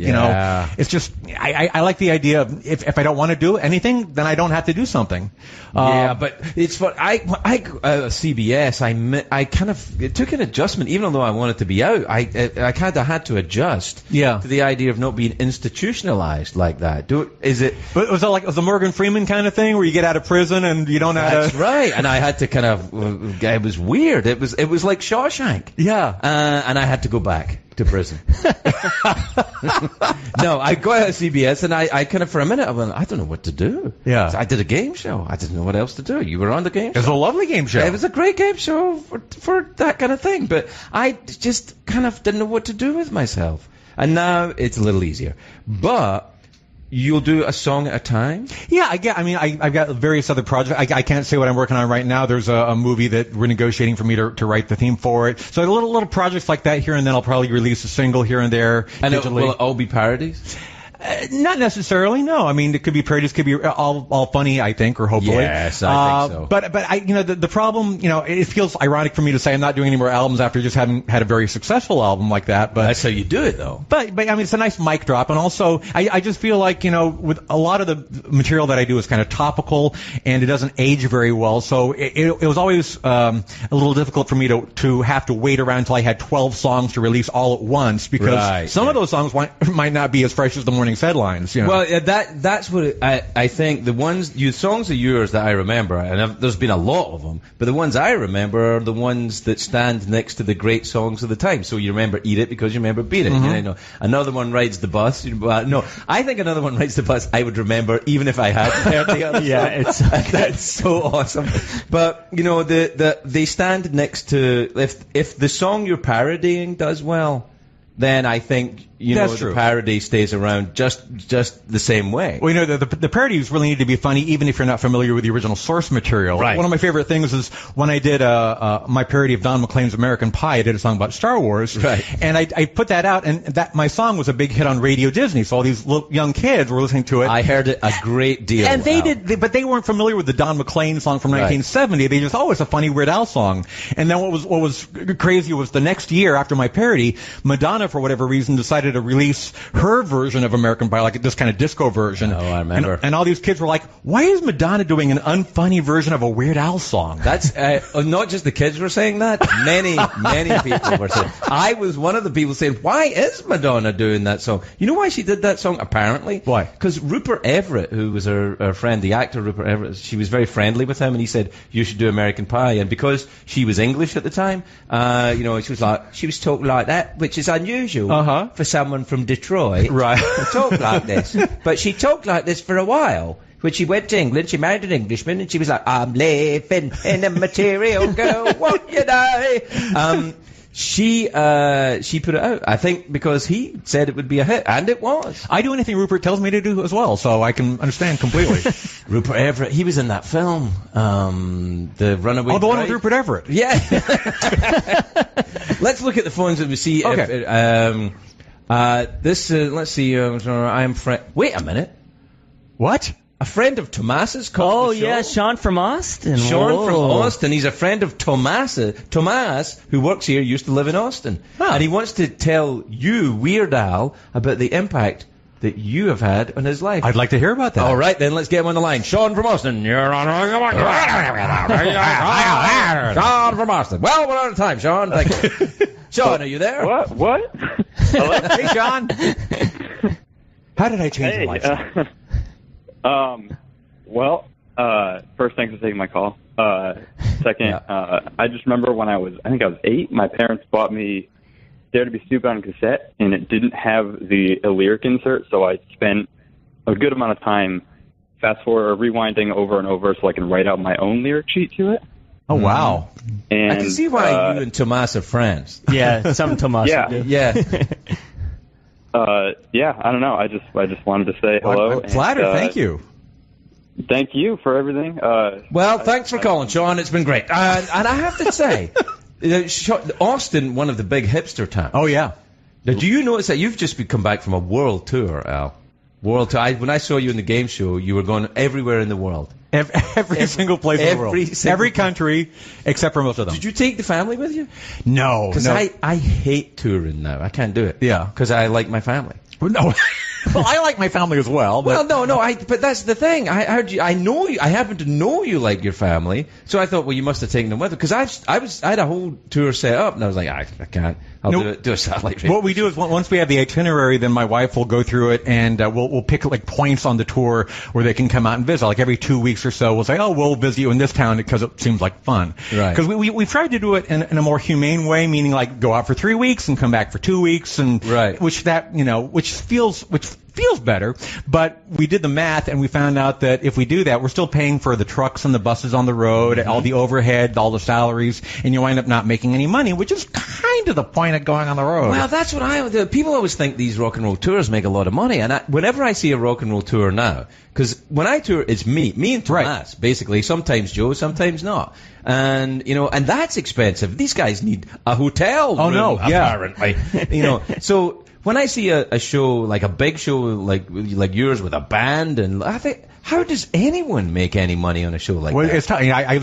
it's just I like the idea of if I don't want to do anything, then I don't have to do something. But it's what I CBS. It took an adjustment, even though I wanted to be out. I kind of had to adjust to the idea of not being institutionalized like that. But was that like the Morgan Freeman kind of thing where you get out of prison and you don't have to? That's right. And I had to it was weird. It was like Shawshank. Yeah. And I had to go back to prison. No, I go out of CBS and I kind of for a minute I went, I don't know what to do. Yeah. So I did a game show. I didn't know what else to do. You were on the game show. It was a lovely game show. It was a great game show for that kind of thing. But I just kind of didn't know what to do with myself. And now it's a little easier. But you'll do a song at a time? Yeah, I've got various other projects. I can't say what I'm working on right now. There's a movie that we're negotiating for me to write the theme for it. So little projects like that here and then. I'll probably release a single here and there. And will it all be parodies? Not necessarily, no. I mean, it could be parodies, could be all funny, I think, or hopefully. Yes, I think so. But the problem, it feels ironic for me to say I'm not doing any more albums after just having had a very successful album like that. But that's how you do it, though. But I mean, it's a nice mic drop, and also I just feel like with a lot of the material that I do is kind of topical and it doesn't age very well. So it was always a little difficult for me to have to wait around until I had 12 songs to release all at once because some of those songs might not be as fresh as the morning morning's headlines. You know? Well, that's what I think. The songs of yours that I remember, and there's been a lot of them, but the ones I remember are the ones that stand next to the great songs of the time. So you remember "Eat It" because you remember "Beat It." Mm-hmm. You know, another one rides the bus. No, I think another one rides the bus. I would remember even if I had heard the other. Yeah, that's so awesome. But you know, they stand next to if the song you're parodying does well, then I think the parody stays around just the same way. Well, you know, the parodies really need to be funny, even if you're not familiar with the original source material. Right. One of my favorite things is when I did my parody of Don McLean's American Pie. I did a song about Star Wars, right? And I put that out, and that my song was a big hit on Radio Disney. So all these little young kids were listening to it. I heard it a great deal, and but they weren't familiar with the Don McLean song from 1970. They just, it's a funny Weird Al song. And then what was crazy was the next year after my parody, Madonna, for whatever reason, decided to release her version of American Pie, like this kind of disco version. Oh, I remember. And all these kids were like, why is Madonna doing an unfunny version of a Weird Al song? That's not just the kids were saying that. Many people were saying. I was one of the people saying, why is Madonna doing that song? You know why she did that song, apparently? Why? Because Rupert Everett, who was her friend, the actor Rupert Everett, she was very friendly with him, and he said, you should do American Pie. And because she was English at the time, she was talking like that, which is unusual for someone from Detroit to talk like this. But she talked like this for a while. When she went to England, she married an Englishman, and she was like, I'm living in a material girl, won't you die? She put it out, I think, because he said it would be a hit, and it was. I do anything Rupert tells me to do as well, so I can understand completely. Rupert Everett, he was in that film, The Runaway Bride. Oh, the one with Rupert Everett. Yeah. Let's look at the phones and we see. Okay. Let's see. Wait a minute. What? A friend of Tomas's called the show. Yeah, Sean from Austin. Sean from Austin. He's a friend of Tomas. Tomas, who works here, used to live in Austin. And he wants to tell you, Weird Al, about the impact that you have had on his life. I'd like to hear about that. All right, then let's get him on the line. Sean from Austin. You're on. Sean from Austin. Well, we're out of time, Sean. Thank you. Sean, are you there? What? Hello? Hey, Sean. How did I change your life? First, thanks for taking my call. Second, I just remember when I was 8, my parents bought me Dare to Be Stupid on cassette, and it didn't have the lyric insert, so I spent a good amount of time fast forward or rewinding over and over so I can write out my own lyric sheet to it. Oh, wow. And I can see why you and Tomas are friends. Yeah, some Tomas. Yeah. I don't know. I just wanted to say hello. I'm flattered. Thank you. Thank you for everything. Thanks for calling, Sean. It's been great. And I have to say, Austin, one of the big hipster towns. Oh, yeah. Now, do you notice that you've just come back from a world tour, Al? World tour. When I saw you in the game show, you were going everywhere in the world. Every single place in the world. Every country, except for most of them. Did you take the family with you? No. Because I hate touring now. I can't do it. Yeah. Because I like my family. No. Well, I like my family as well. But... Well, no. But that's the thing. I heard you. I know you. I happen to know you like your family. So I thought, well, you must have taken them with you. Because I had a whole tour set up, and I was like, I can't. I'll do a satellite radio. What we do is once we have the itinerary, then my wife will go through it, and we'll pick like points on the tour where they can come out and visit. Like every 2 weeks or so, we'll say, oh, we'll visit you in this town because it seems like fun. Right. Because we've tried to do it in a more humane way, meaning like go out for 3 weeks and come back for 2 weeks, and which feels better, but we did the math and we found out that if we do that, we're still paying for the trucks and the buses on the road, all the overhead, all the salaries, and you wind up not making any money, which is kind of the point of going on the road. Well, that's what people always think these rock and roll tours make a lot of money, and whenever I see a rock and roll tour now, because when I tour, it's me and Tomas, basically, sometimes Joe, sometimes not. And, and that's expensive. These guys need a hotel room, apparently. So when I see a show, like a big show like yours with a band, and I think, how does anyone make any money on a show like that? It's tough.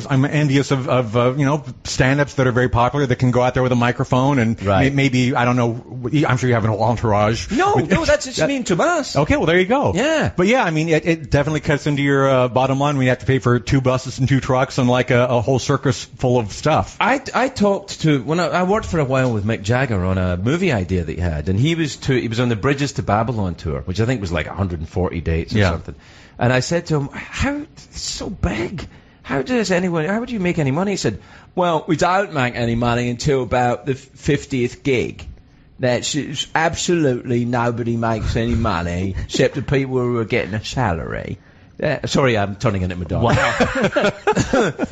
I'm envious of stand-ups that are very popular that can go out there with a microphone and maybe, I don't know, I'm sure you have an entourage. No, that's just me and Tomas. Okay, well, there you go. Yeah. But yeah, I mean, it definitely cuts into your bottom line when you have to pay for 2 buses and 2 trucks and like a whole circus full of stuff. I talked to, when I worked for a while with Mick Jagger on a movie idea that he had, and he he was on the Bridges to Babylon tour, which I think was like 140 dates or something. And I said to him, "How it's so big? How would you make any money?" He said, "Well, we don't make any money until about the 50th gig. That's absolutely nobody makes any money except the people who are getting a salary." Sorry, I'm turning into Madonna. Wow.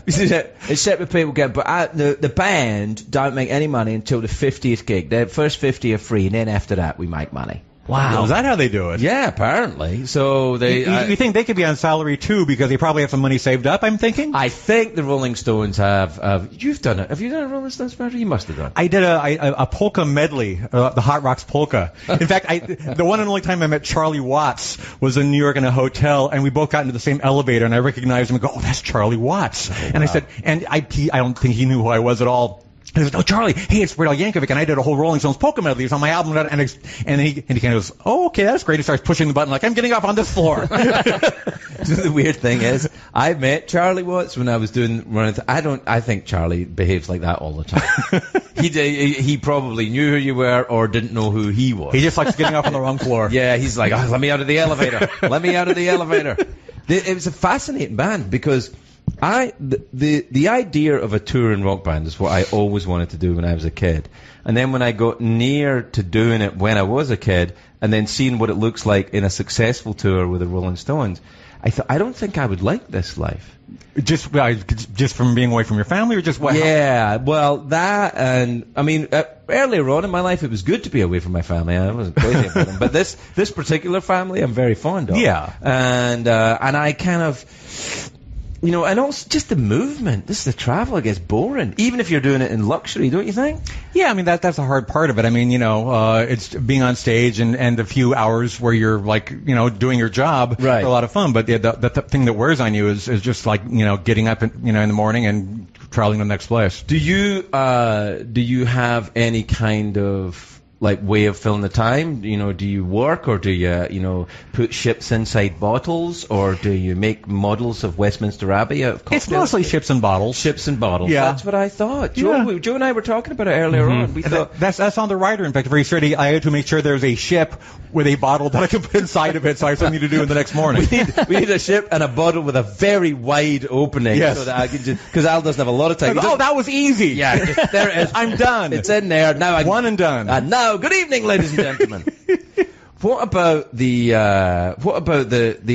Except the people get, but the band don't make any money until the 50th gig. The first 50 are free, and then after that, we make money. Wow. Is that how they do it? Yeah, apparently. So they. You think they could be on salary too because they probably have some money saved up, I'm thinking? I think the Rolling Stones have. You've done it. Have you done a Rolling Stones special? You must have done. I did a polka medley, the Hot Rocks polka. In fact, the one and only time I met Charlie Watts was in New York in a hotel, and we both got into the same elevator, and I recognized him and go, "Oh, that's Charlie Watts." And I said, and I don't think he knew who I was at all. And he goes, "Oh, Charlie, hey, it's Weird Al Yankovic, and I did a whole Rolling Stones polka medley. It's on my album." And he kind of goes, "Oh, okay, that's great." He starts pushing the button like, "I'm getting off on this floor." The weird thing is, I met Charlie Watts when I was doing one. I think Charlie behaves like that all the time. He probably knew who you were or didn't know who he was. He just likes getting off on the wrong floor. Yeah, he's like, "Oh, let me out of the elevator. Let me out of the elevator." It was a fascinating band because. The idea of a touring rock band is what I always wanted to do when I was a kid. And then when I got near to doing it when I was a kid, and then seeing what it looks like in a successful tour with the Rolling Stones, I thought, I don't think I would like this life. Just from being away from your family, or just what? Yeah, well, that, and I mean, earlier on in my life, it was good to be away from my family. I wasn't crazy about them, but this particular family, I'm very fond of. Yeah, and I kind of. You know, and also just the movement. This is the travel. It gets boring, even if you're doing it in luxury, don't you think? Yeah, I mean that's the hard part of it. I mean, it's being on stage and the few hours where you're like, doing your job. Right. Are a lot of fun. But the thing that wears on you is just like getting up in the morning and traveling to the next place. Do you have any kind of like way of filling the time? Do you work, or do you put ships inside bottles, or do you make models of Westminster Abbey out of cocktails? It's mostly ships and bottles. Ships and bottles. Yeah. That's what I thought. Joe and I were talking about it earlier on. We thought that's on the rider. In fact, very sturdy. I had to make sure there's a ship with a bottle that I can put inside of it, so I have something to do in the next morning. we need a ship and a bottle with a very wide opening, yes. So that I can because Al doesn't have a lot of time. Oh, that was easy. Yeah, there it is. I'm done. It's in there now. One and done. Now, good evening, ladies and gentlemen. What about the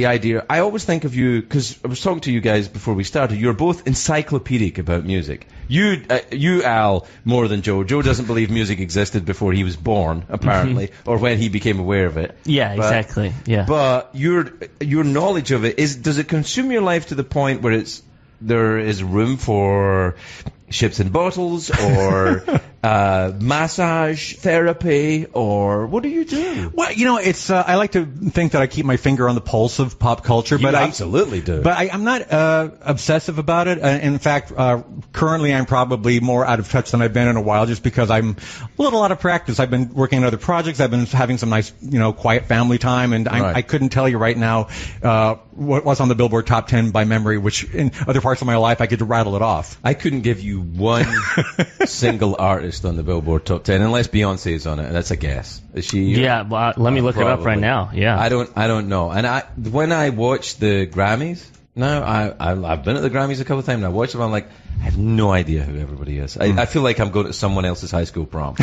idea? I always think of you, because I was talking to you guys before we started. You're both encyclopedic about music. You, Al, more than Joe. Joe doesn't believe music existed before he was born, apparently, or when he became aware of it. Yeah, exactly. Yeah. But your knowledge of it does it consume your life to the point where there is room for ships and bottles, or massage therapy, or what do you do? Well, it's I like to think that I keep my finger on the pulse of pop culture, but I absolutely do. But I'm not obsessive about it. In fact, currently I'm probably more out of touch than I've been in a while, just because I'm a little out of practice. I've been working on other projects. I've been having some nice, quiet family time, and right. I couldn't tell you right now what's on the Billboard Top 10 by memory, which in other parts of my life I get to rattle it off. I couldn't give you one single artist on the Billboard Top 10 unless Beyonce is on it, and that's a guess. Is she? Yeah, well, let me look it up right now. Yeah, I don't know. And when I watch the Grammys, I've been at the Grammys a couple of times, and I watch them. I'm like, I have no idea who everybody is. I feel like I'm going to someone else's high school prom.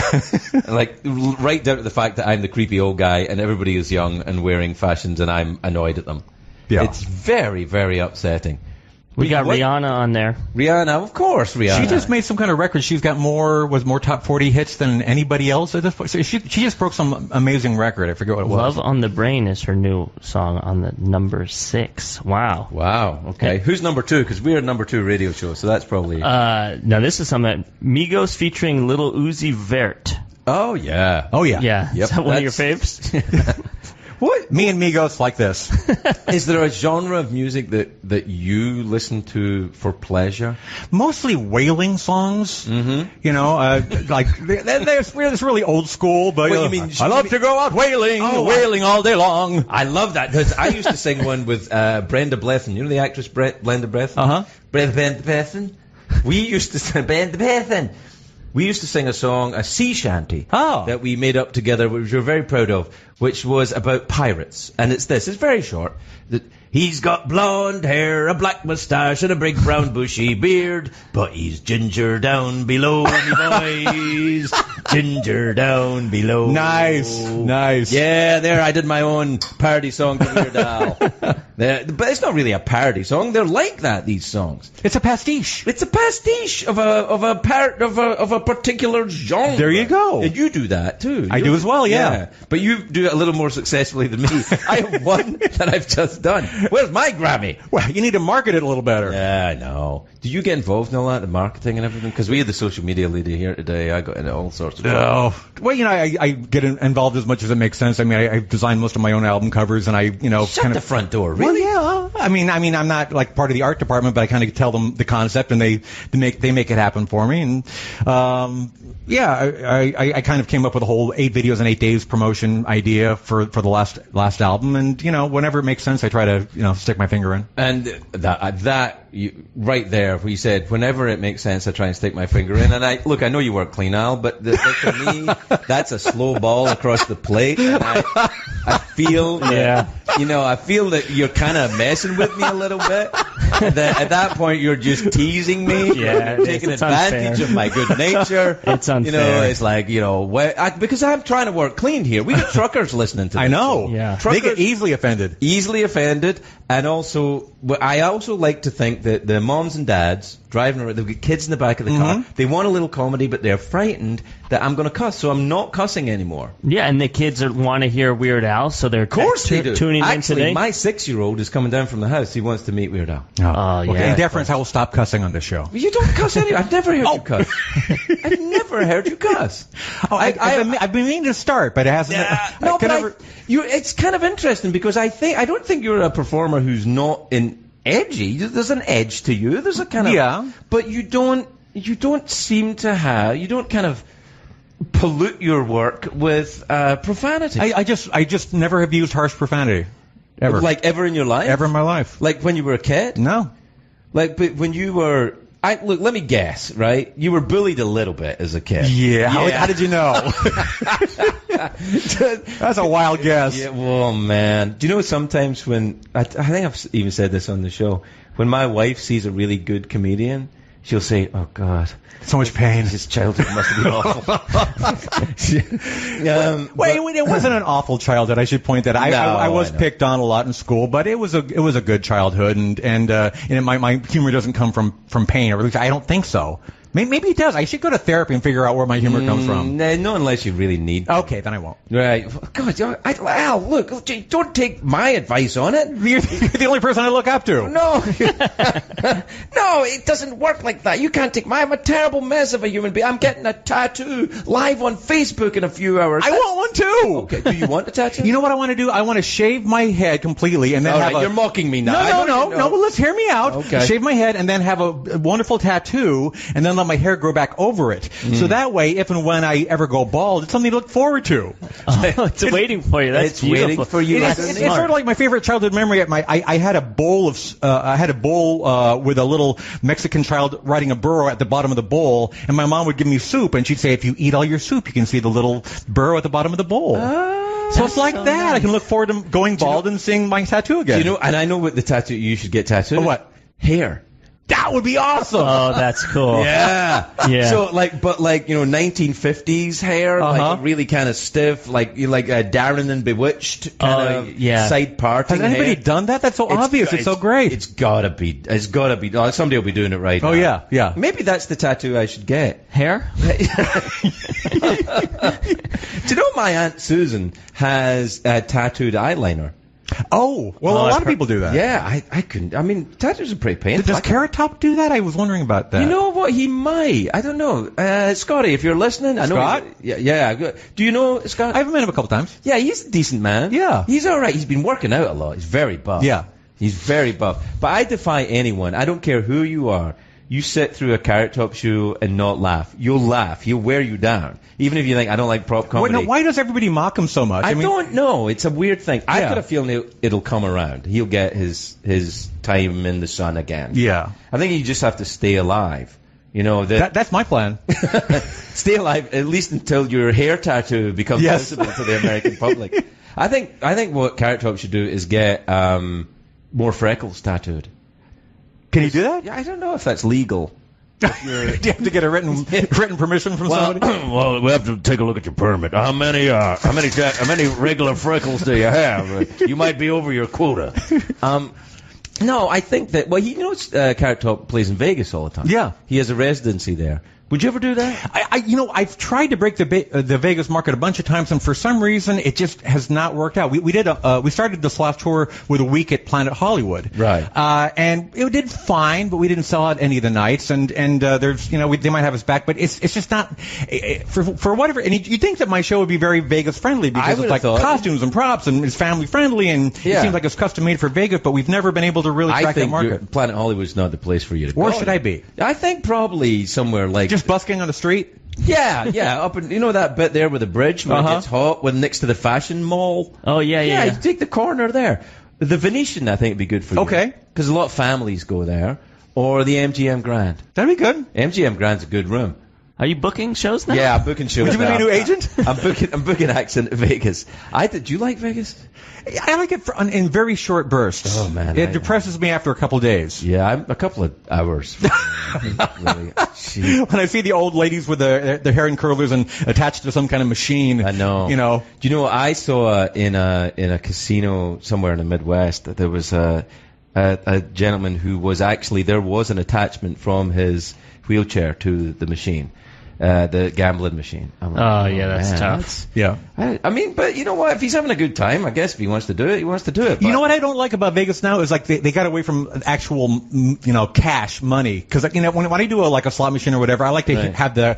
Like right down to the fact that I'm the creepy old guy, and everybody is young and wearing fashions, and I'm annoyed at them. Yeah. It's very, very upsetting. We got Rihanna on there. Rihanna, of course, Rihanna. She just made some kind of record. She's got more top 40 hits than anybody else at this point. So she just broke some amazing record. I forget what it was. Love on the Brain is her new song on the number 6. Wow. Wow. Okay. Who's number 2? Because we're a number 2 radio show, so that's probably... Now, this is something Migos featuring Lil Uzi Vert. Oh, yeah. Oh, yeah. Yeah. Yep. Is that one of your faves? What? Me and Migos like this. Is there a genre of music that you listen to for pleasure? Mostly wailing songs. Mm-hmm. Like they're really old school. But you mean, I love to go out wailing, wailing all day long. I love that, because I used to sing one with Brenda Blethyn. You know the actress Brenda Blethyn? Uh-huh. Brenda Blethyn. We used to sing Brenda Blethyn. we used to sing a song, a sea shanty, that we made up together, which we're very proud of, which was about pirates. And it's very short. He's got blonde hair, a black moustache, and a big brown bushy beard, but he's ginger down below, me boys. Ginger down below. Nice. Yeah, there I did my own parody song to Weird Al. But it's not really a parody song. They're like that, these songs. It's a pastiche. It's a pastiche of a particular genre. There you go. And you do that too. I do as well, yeah. But you do it a little more successfully than me. I have one that I've just done. Where's my Grammy? Well, you need to market it a little better. Yeah, I know. Do you get involved in all that, the marketing and everything? Because we had the social media lady here today. I got into all sorts of stuff. Oh, well, I get involved as much as it makes sense. I mean, I designed most of my own album covers, and Shut the front door, really? Well, yeah. I mean, I'm not like part of the art department, but I kind of tell them the concept, and they make it happen for me. And I kind of came up with a whole 8 videos in 8 days promotion idea for the last album, and whenever it makes sense, I try to stick my finger in. And that right there, where you said whenever it makes sense, I try and stick my finger in. And I know you work clean, Al, but for me, that's a slow ball across the plate. And I feel I feel that you're kind of messing with me a little bit. At that point, you're just teasing me. Yeah, taking advantage of my good nature. It's unfair. It's like because I'm trying to work clean here. We got truckers listening to this. I know. Show. Yeah. They get easily offended. And also, I also like to think that the moms and dads driving around, they've got kids in the back of the car. They want a little comedy, but they're frightened that I'm going to cuss, so I'm not cussing anymore. Yeah, and the kids want to hear Weird Al, so they're tuning in today. My 6-year-old is coming down from the house. He wants to meet Weird Al. In deference, I will stop cussing on this show. You don't cuss anyway. I've never heard you cuss. I've never heard you cuss. I've been meaning to start, but it hasn't. It's kind of interesting because I don't think you're a performer who's not edgy. There's an edge to you. There's a kind of but you don't seem to have. You don't kind of pollute your work with profanity. I just never have used harsh profanity. Ever. Like ever in your life? Ever in my life. Like when you were a kid? No. But when you were... Look, let me guess, right? You were bullied a little bit as a kid. Yeah. How did you know? That's a wild guess. Yeah, well, man. Do you know sometimes when... I think I've even said this on the show. When my wife sees a really good comedian, she'll say, oh, God... So much pain. His childhood must have been awful. It wasn't an awful childhood. I should point that I was picked on a lot in school, but it was a good childhood, and my humor doesn't come from pain, or at least I don't think so. Maybe it does. I should go to therapy and figure out where my humor comes from. No, unless you really need to. Okay, then I won't. Right. God, Al, look, don't take my advice on it. You're the only person I look up to. No. No, it doesn't work like that. You can't take I'm a terrible mess of a human being. I'm getting a tattoo live on Facebook in a few hours. I want one too. Okay, do you want a tattoo? You know what I want to do? I want to shave my head completely and then you're mocking me now. No, well, let's hear me out. Okay. Shave my head and then have a wonderful tattoo and then let my hair grow back over it. So that way, if and when I ever go bald, it's something to look forward to. It's waiting for you. That's beautiful. Waiting for you. It's sort of like my favorite childhood memory. I had a bowl with a little Mexican child riding a burro at the bottom of the bowl, and my mom would give me soup, and she'd say, if you eat all your soup, you can see the little burro at the bottom of the bowl. So it's like that. Nice. I can look forward to going bald and seeing my tattoo again. And I know what the tattoo you should get tattooed. What? Hair. That would be awesome. Oh, that's cool. Yeah. Yeah. So 1950s hair, like really kind of stiff, like Darren and Bewitched kind of side parting. Has anybody hair. done that? That's so obvious. It's so great. It's gotta be. Somebody will be doing it right now. Oh yeah. Maybe that's the tattoo I should get. Hair? Do you know my Aunt Susan has a tattooed eyeliner? Oh, well, a lot of people do that. Yeah, I couldn't. I mean, tattoos are pretty painful. Does Carrot Top do that? I was wondering about that. You know what? He might. I don't know. Scotty, if you're listening, I know. Scott? Yeah. Do you know Scott? I've met him a couple times. Yeah, he's a decent man. Yeah. He's all right. He's been working out a lot. He's very buff. Yeah. He's very buff. But I defy anyone. I don't care who you are. You sit through a Carrot Top show and not laugh. You'll laugh. He'll wear you down. Even if you think, I don't like prop comedy. Wait, why does everybody mock him so much? I don't know. It's a weird thing. Yeah. I've got a feeling it'll come around. He'll get his time in the sun again. Yeah. I think you just have to stay alive. You know that's my plan. Stay alive at least until your hair tattoo becomes visible to the American public. I think what Carrot Top should do is get more freckles tattooed. Can you do that? Yeah, I don't know if that's legal. Do you have to get a written permission from somebody? Well, we have to take a look at your permit. How many regular freckles do you have? You might be over your quota. No, I think that. Well, Carrot Top plays in Vegas all the time. Yeah, he has a residency there. Would you ever do that? I've tried to break the Vegas market a bunch of times, and for some reason, it just has not worked out. We started this last tour with a week at Planet Hollywood, right? And it did fine, but we didn't sell out any of the nights, and there's they might have us back, but it's just not for whatever. And you'd think that my show would be very Vegas friendly because it's like costumes and props and it's family friendly, and it seems like it's custom made for Vegas, but we've never been able to really crack that market. Planet Hollywood's not the place for you to go. Where should I be? I think probably somewhere like just busking on the street. Yeah, up in that bit there with the bridge when it gets hot, next to the fashion mall. Oh yeah. You take the corner there. The Venetian, I think, would be good for you. Okay, because a lot of families go there, or the MGM Grand. That'd be good. MGM Grand's a good room. Are you booking shows now? Yeah, I'm booking shows. Would you be a new agent? I'm booking acts in Vegas. Do you like Vegas? I like it in very short bursts. Oh man, it depresses me after a couple of days. Yeah, a couple of hours. Really. When I see the old ladies with their hair in curlers and attached to some kind of machine, I know. You know. Do you know what I saw in a casino somewhere in the Midwest? That there was a gentleman who was actually there was an attachment from his wheelchair to the machine. The gambling machine. Like, that's tough. Yeah. I mean, but you know what? If he's having a good time, I guess if he wants to do it, he wants to do it. You know what I don't like about Vegas now is like they got away from actual cash money, because when I do a slot machine or whatever, I like to have the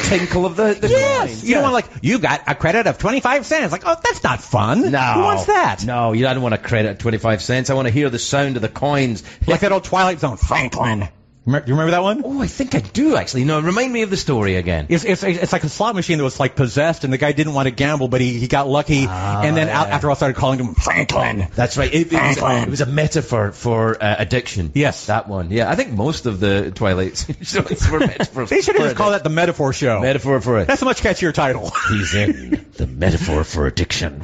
tinkle of the coins. You don't want you got a credit of 25 cents. Like, oh, that's not fun. No. Who wants that? No, I don't want a credit of 25 cents. I want to hear the sound of the coins. Like that old Twilight Zone. Franklin. Do you remember that one? Oh, I think I do, actually. No, remind me of the story again. It's like a slot machine that was like possessed, and the guy didn't want to gamble, but he got lucky, and then after all started calling him Franklin. That's right. It was a metaphor for addiction. Yes. That one. Yeah, I think most of the Twilight shows were metaphors. They should have just called that the Metaphor Show. Metaphor for it. That's a much catchier title. He's in the metaphor for addiction.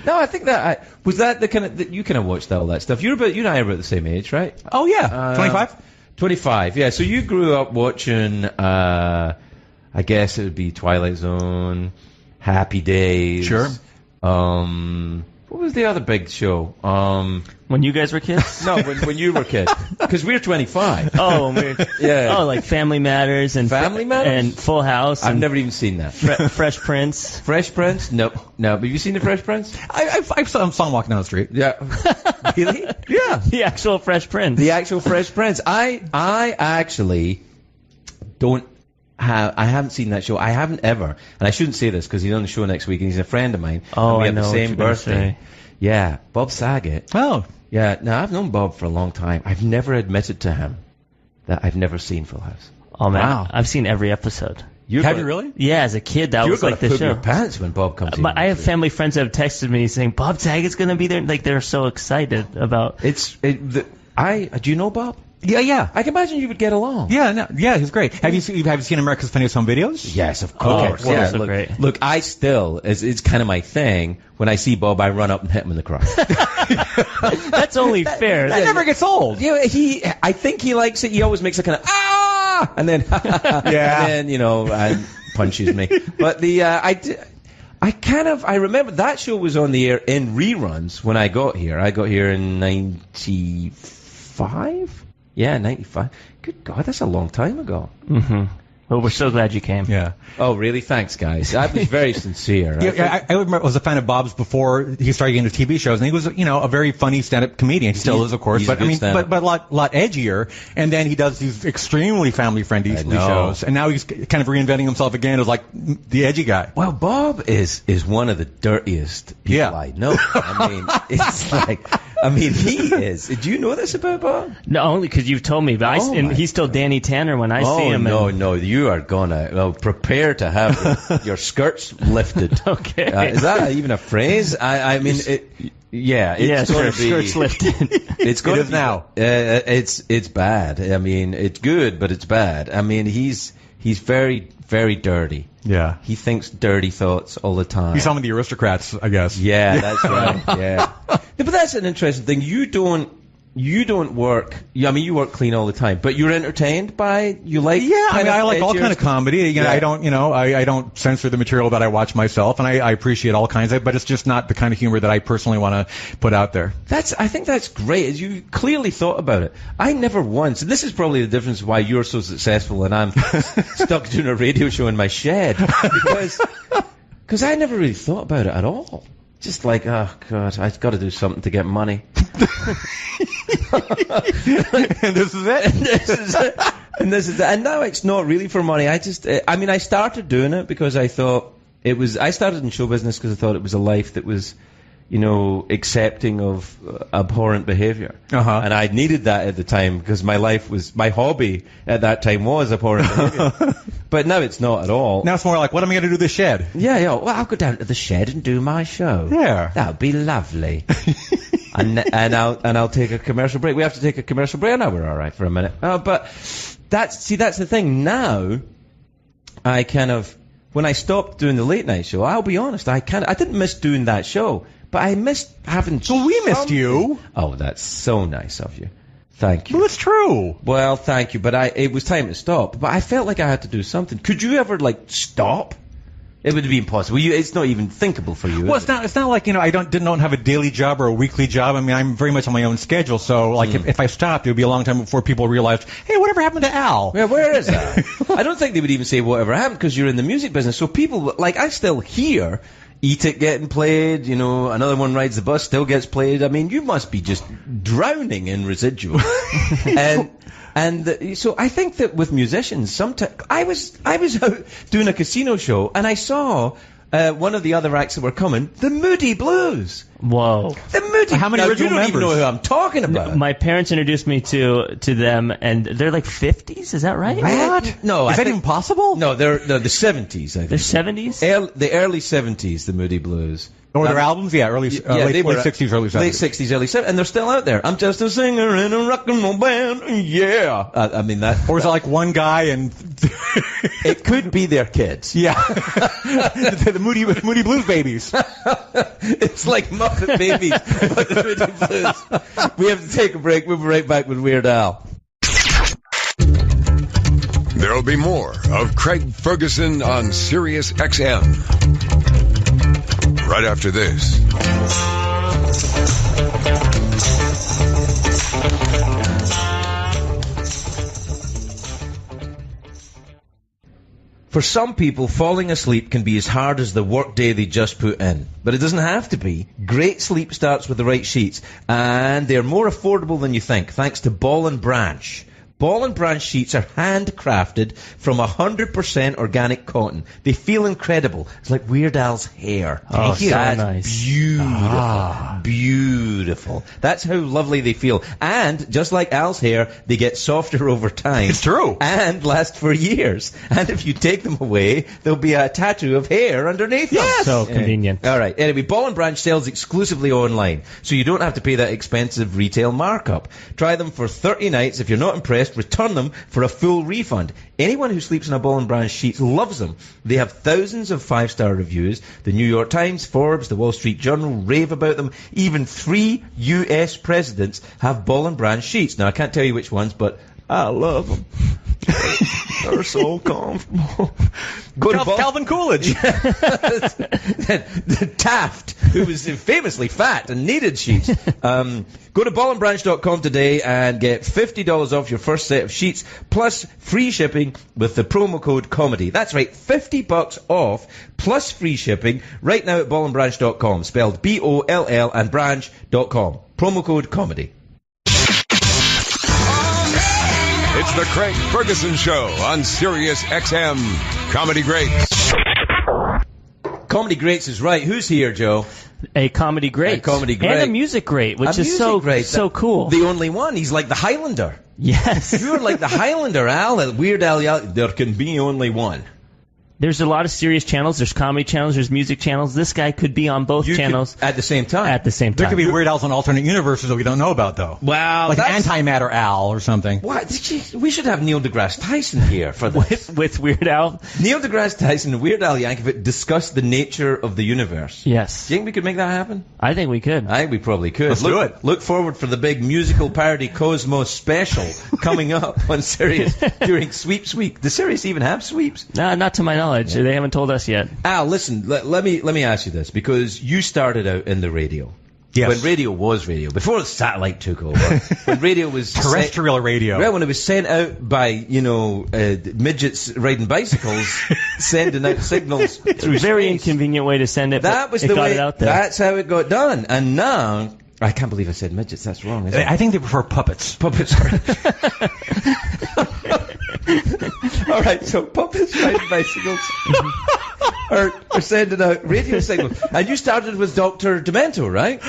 No, I think that was that the kind of that you kind of watched all that stuff. You and I are about the same age, right? Oh yeah, 25. 25. Yeah. So you grew up watching. I guess it would be Twilight Zone, Happy Days. Sure. What was the other big show? When you guys were kids? No, when you were kids. Because we're 25. Oh, yeah. Oh, like Family Matters and Full House. I've never even seen that. Fresh Prince. Fresh Prince? No. Have you seen the Fresh Prince? I saw him walking down the street. Yeah. Really? Yeah. The actual Fresh Prince. The actual Fresh Prince. I actually don't. I haven't seen that show. I haven't ever, and I shouldn't say this because he's on the show next week, and he's a friend of mine. Oh, and we I have know the same birthday. Say. Yeah, Bob Saget. Oh, yeah. Now I've known Bob for a long time. I've never admitted to him that I've never seen Full House. Oh man, wow. I've seen every episode. Have you really? Yeah, as a kid, that was like the show. You're going to poop your pants when Bob comes in. But I have family friends that have texted me saying Bob Saget's going to be there. Like they're so excited about. Do you know Bob? Yeah. I can imagine you would get along. Yeah, he's great. Have you seen America's Funniest Home Videos? Yes, of course. Yeah, so great. Look, I still, it's kind of my thing. When I see Bob, I run up and hit him in the crotch. That's only fair. That never gets old. Yeah, I think he likes it. He always makes a kind of and then and then and punches me. But I remember that show was on the air in reruns when I got here. I got here in 95. Yeah, 95. Good God, that's a long time ago. Mm-hmm. Well, we're so glad you came. Yeah. Oh, really? Thanks, guys. That was very sincere. I was a fan of Bob's before he started getting into TV shows, and he was, a very funny stand-up comedian. He still is, of course, but a lot edgier. And then he does these extremely family-friendly shows, and now he's kind of reinventing himself again as like the edgy guy. Well, Bob is one of the dirtiest people I know. I mean, it's like. He is. Do you know this about Bob? No, only because you've told me. But he's still Danny Tanner when I see him. No, you are gonna prepare to have your skirts lifted. Okay. Is that even a phrase? Yeah, it's going to be skirts lifted. It's going to be now. It's bad. I mean, it's good, but it's bad. I mean, he's very, very dirty. Yeah. He thinks dirty thoughts all the time. He's some of the aristocrats, I guess. Yeah, that's right. Yeah. But that's an interesting thing. You don't work. I mean, you work clean all the time, but you're entertained by. You like. Yeah, I mean, I like all kind of comedy. You know, Yeah. I don't censor the material that I watch myself, and I appreciate all kinds of it. But it's just not the kind of humor that I personally want to put out there. I think that's great. You clearly thought about it. I never once. And this is probably the difference why you're so successful and I'm stuck doing a radio show in my shed because I never really thought about it at all. Just like, oh God, I've got to do something to get money. And this is it. And now it's not really for money. I started doing it because I thought I started in show business because I thought it was a life that was, accepting of abhorrent behavior. Uh-huh. And I needed that at the time because my hobby at that time was abhorrent behavior. But now it's not at all. Now it's more like, what am I going to do in the shed? Yeah. Well, I'll go down to the shed and do my show. Yeah. That would be lovely. and I'll take a commercial break. We have to take a commercial break. Now we're all right for a minute. But that's the thing. Now, when I stopped doing the late night show, I'll be honest, I didn't miss doing that show, but I missed having. So we missed you. Oh, that's so nice of you. Thank you. Well, it's true. Well, thank you, but it was time to stop. But I felt like I had to do something. Could you ever stop? It would be impossible. It's not even thinkable for you. Well, it's not like I don't have a daily job or a weekly job. I mean, I'm very much on my own schedule. So if I stopped, it would be a long time before people realized, hey, whatever happened to Al? Yeah, where is Al? I don't think they would even say whatever happened because you're in the music business. So people I still hear Eat It getting played. Another One Rides the Bus still gets played. I mean, you must be just drowning in residual. And so I think that with musicians, sometimes I was out doing a casino show and I saw one of the other acts that were coming, the Moody Blues. Whoa. The Moody. How many original you don't members? even know who I'm talking about. My parents introduced me to them, and they're like 50s. Is that right? What? No, is that even possible? No, they're the 70s. I think. They're 70s. The early 70s, the Moody Blues. Or their albums? Yeah, late 60s, early 70s. Late 60s, early 70s, and they're still out there. I'm just a singer in a rock and roll band, yeah. I mean that. Or is it like one guy and... It could be their kids. Yeah. the Moody Blues babies. It's like Muppet Babies, but the Moody Blues. We have to take a break. We'll be right back with Weird Al. There'll be more of Craig Ferguson on Sirius XM. Right after this. For some people, falling asleep can be as hard as the workday they just put in. But it doesn't have to be. Great sleep starts with the right sheets. And they're more affordable than you think, thanks to Ball & Branch. Ball & Branch sheets are handcrafted from 100% organic cotton. They feel incredible. It's like Weird Al's hair. Oh, so That's nice. Beautiful. Beautiful. That's how lovely they feel. And just like Al's hair, they get softer over time. It's true. And last for years. And if you take them away, there'll be a tattoo of hair underneath them. Yes. So convenient. All right. Anyway, Ball & Branch sells exclusively online, so you don't have to pay that expensive retail markup. Try them for 30 nights. If you're not impressed, return them for a full refund. Anyone who sleeps in a Ball & Branch sheets loves them. They have thousands of 5-star reviews. The New York Times, Forbes, the Wall Street Journal rave about them. Even 3 U.S. presidents have Ball & Branch sheets. Now, I can't tell you which ones, but I love them. They're so comfortable. Go to Calvin Coolidge. Taft, who was famously fat and needed sheets. Go to ballandbranch.com today and get $50 off your first set of sheets, plus free shipping with the promo code COMEDY. That's right, $50 off, plus free shipping, right now at ballandbranch.com, spelled B-O-L-L and branch.com. Promo code COMEDY. It's the Craig Ferguson Show on Sirius XM. Comedy Greats. Comedy Greats is right. Who's here, Joe? A comedy great. A comedy great. And a music great, which is so cool. The only one. He's like the Highlander. Yes. You're like the Highlander, Al. Weird Al. There can be only one. There's a lot of serious channels. There's comedy channels. There's music channels. This guy could be on both channels at the same time. At the same time. There could be Weird Al's on alternate universes that we don't know about, though. Wow. Like an antimatter Al or something. What? We should have Neil deGrasse Tyson here for this. with Weird Al? Neil deGrasse Tyson and Weird Al Yankovic discuss the nature of the universe. Yes. Do you think we could make that happen? I think we could. I think we probably could. Let's do it. Look forward for the big musical parody Cosmos special coming up on Sirius during Sweeps Week. Does Sirius even have sweeps? Not to my knowledge. They haven't told us yet. Al, listen, let me ask you this, because you started out in the radio. Yes. When radio was radio, before the satellite took over, when radio was terrestrial radio. Right, when it was sent out by, midgets riding bicycles, sending out signals through Very space. inconvenient way to send it. That was it the got way. It out there. That's how it got done. And now, I can't believe I said midgets. That's wrong. Isn't it? I think they prefer puppets. Puppets. All right, so puppets riding bicycles are sending out radio signals. And you started with Dr. Demento, right?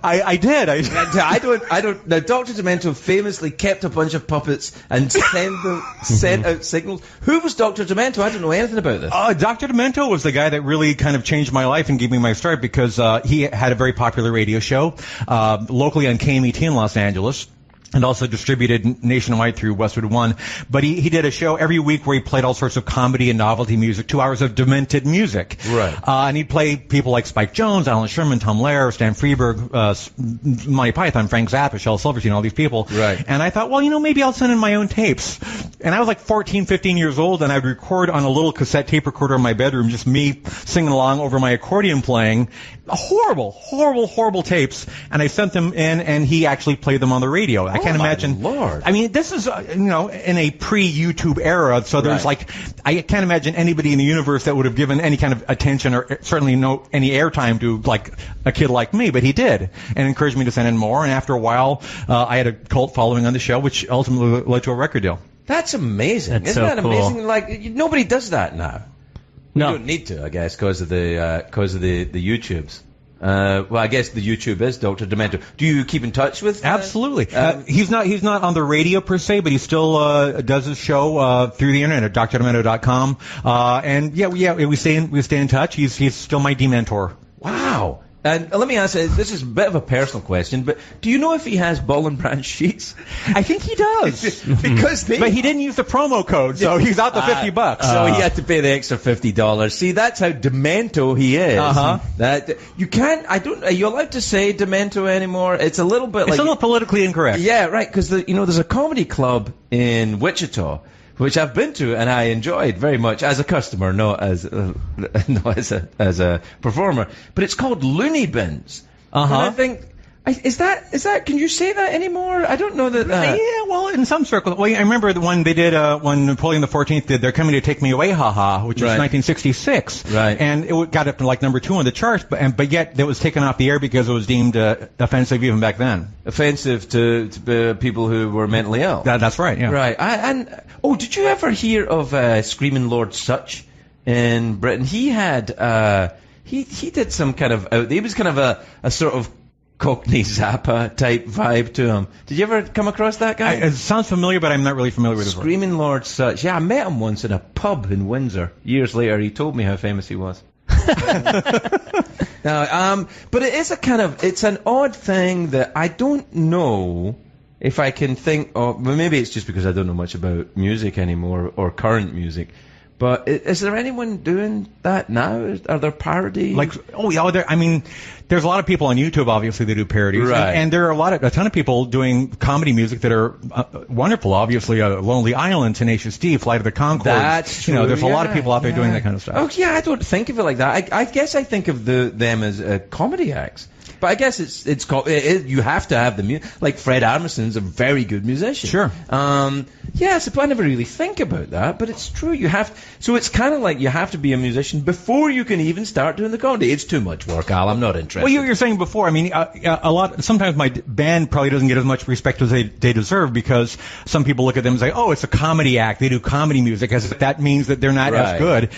I did. I don't. Now, Dr. Demento famously kept a bunch of puppets and sent out signals. Who was Dr. Demento? I don't know anything about this. Dr. Demento was the guy that really kind of changed my life and gave me my start, because he had a very popular radio show locally on KMET in Los Angeles, and also distributed nationwide through Westwood One. But he did a show every week where he played all sorts of comedy and novelty music, 2 hours of demented music. Right. And he'd play people like Spike Jones, Alan Sherman, Tom Lehrer, Stan Freberg, Monty Python, Frank Zappa, Shel Silverstein, all these people. Right. And I thought, well, maybe I'll send in my own tapes. And I was like 14, 15 years old, and I'd record on a little cassette tape recorder in my bedroom, just me singing along over my accordion playing. Horrible tapes. And I sent them in, and he actually played them on the radio. I can't imagine. Lord. I mean, this is, in a pre-YouTube era, so there's I can't imagine anybody in the universe that would have given any kind of attention or certainly any airtime to, a kid like me, but he did, and encouraged me to send in more, and after a while, I had a cult following on the show, which ultimately led to a record deal. That's amazing. That's Isn't so that cool. amazing? Nobody does that now. No. You don't need to, I guess, because of the YouTubes. Well, I guess the YouTube is Dr. Demento. Do you keep in touch with? Absolutely. He's not on the radio per se, but he still does his show through the internet at drdemento.com. And we stay in touch. He's still my dementor. Wow. And let me ask you, this is a bit of a personal question, but do you know if he has Ball and Branch sheets? I think he does. But he didn't use the promo code, so he's out the $50. So he had to pay the extra $50. See, that's how Demento he is. That you can't. Are you allowed to say Demento anymore? It's a little bit. It's a little politically incorrect. Yeah, right. Because there's a comedy club in Wichita, which I've been to and I enjoyed very much as a customer, not as a performer. But it's called Looney Bins. And I think, is that? Can you say that anymore? I don't know that. Yeah, well, in some circles. Well, I remember when they did when Napoleon the 14th did "They're Coming to Take Me Away, Ha Ha," which was 1966, right? And it got up to number 2 on the charts, but yet it was taken off the air because it was deemed offensive even back then. Offensive to people who were mentally ill. That's right. Yeah. Right. Did you ever hear of Screaming Lord Sutch in Britain? He had he did some kind of he was kind of a sort of Cockney Zappa type vibe to him. Did you ever come across that guy? It sounds familiar, but I'm not really familiar with his work. Screaming Lord Sutch. Yeah, I met him once in a pub in Windsor. Years later, he told me how famous he was. But it is it's an odd thing that I don't know if I can think of. Well, maybe it's just because I don't know much about music anymore or current music. But is there anyone doing that now? Are there parodies? There's a lot of people on YouTube, obviously, that do parodies. Right. And there are a ton of people doing comedy music that are wonderful. Obviously, Lonely Island, Tenacious D, Flight of the Conchords. That's true. There's a lot of people out there doing that kind of stuff. Oh, yeah, I don't think of it like that. I guess I think of them as comedy acts. But I guess it's called. You have to have the music. Like Fred Armisen's a very good musician. Sure. Yes, but I never really think about that. But it's true. You have. So it's kind of like you have to be a musician before you can even start doing the comedy. It's too much work, Al. I'm not interested. Well, you were saying before. I mean, a lot. Sometimes my band probably doesn't get as much respect as they deserve because some people look at them and say, "Oh, it's a comedy act. They do comedy music," as if that means that they're not as good.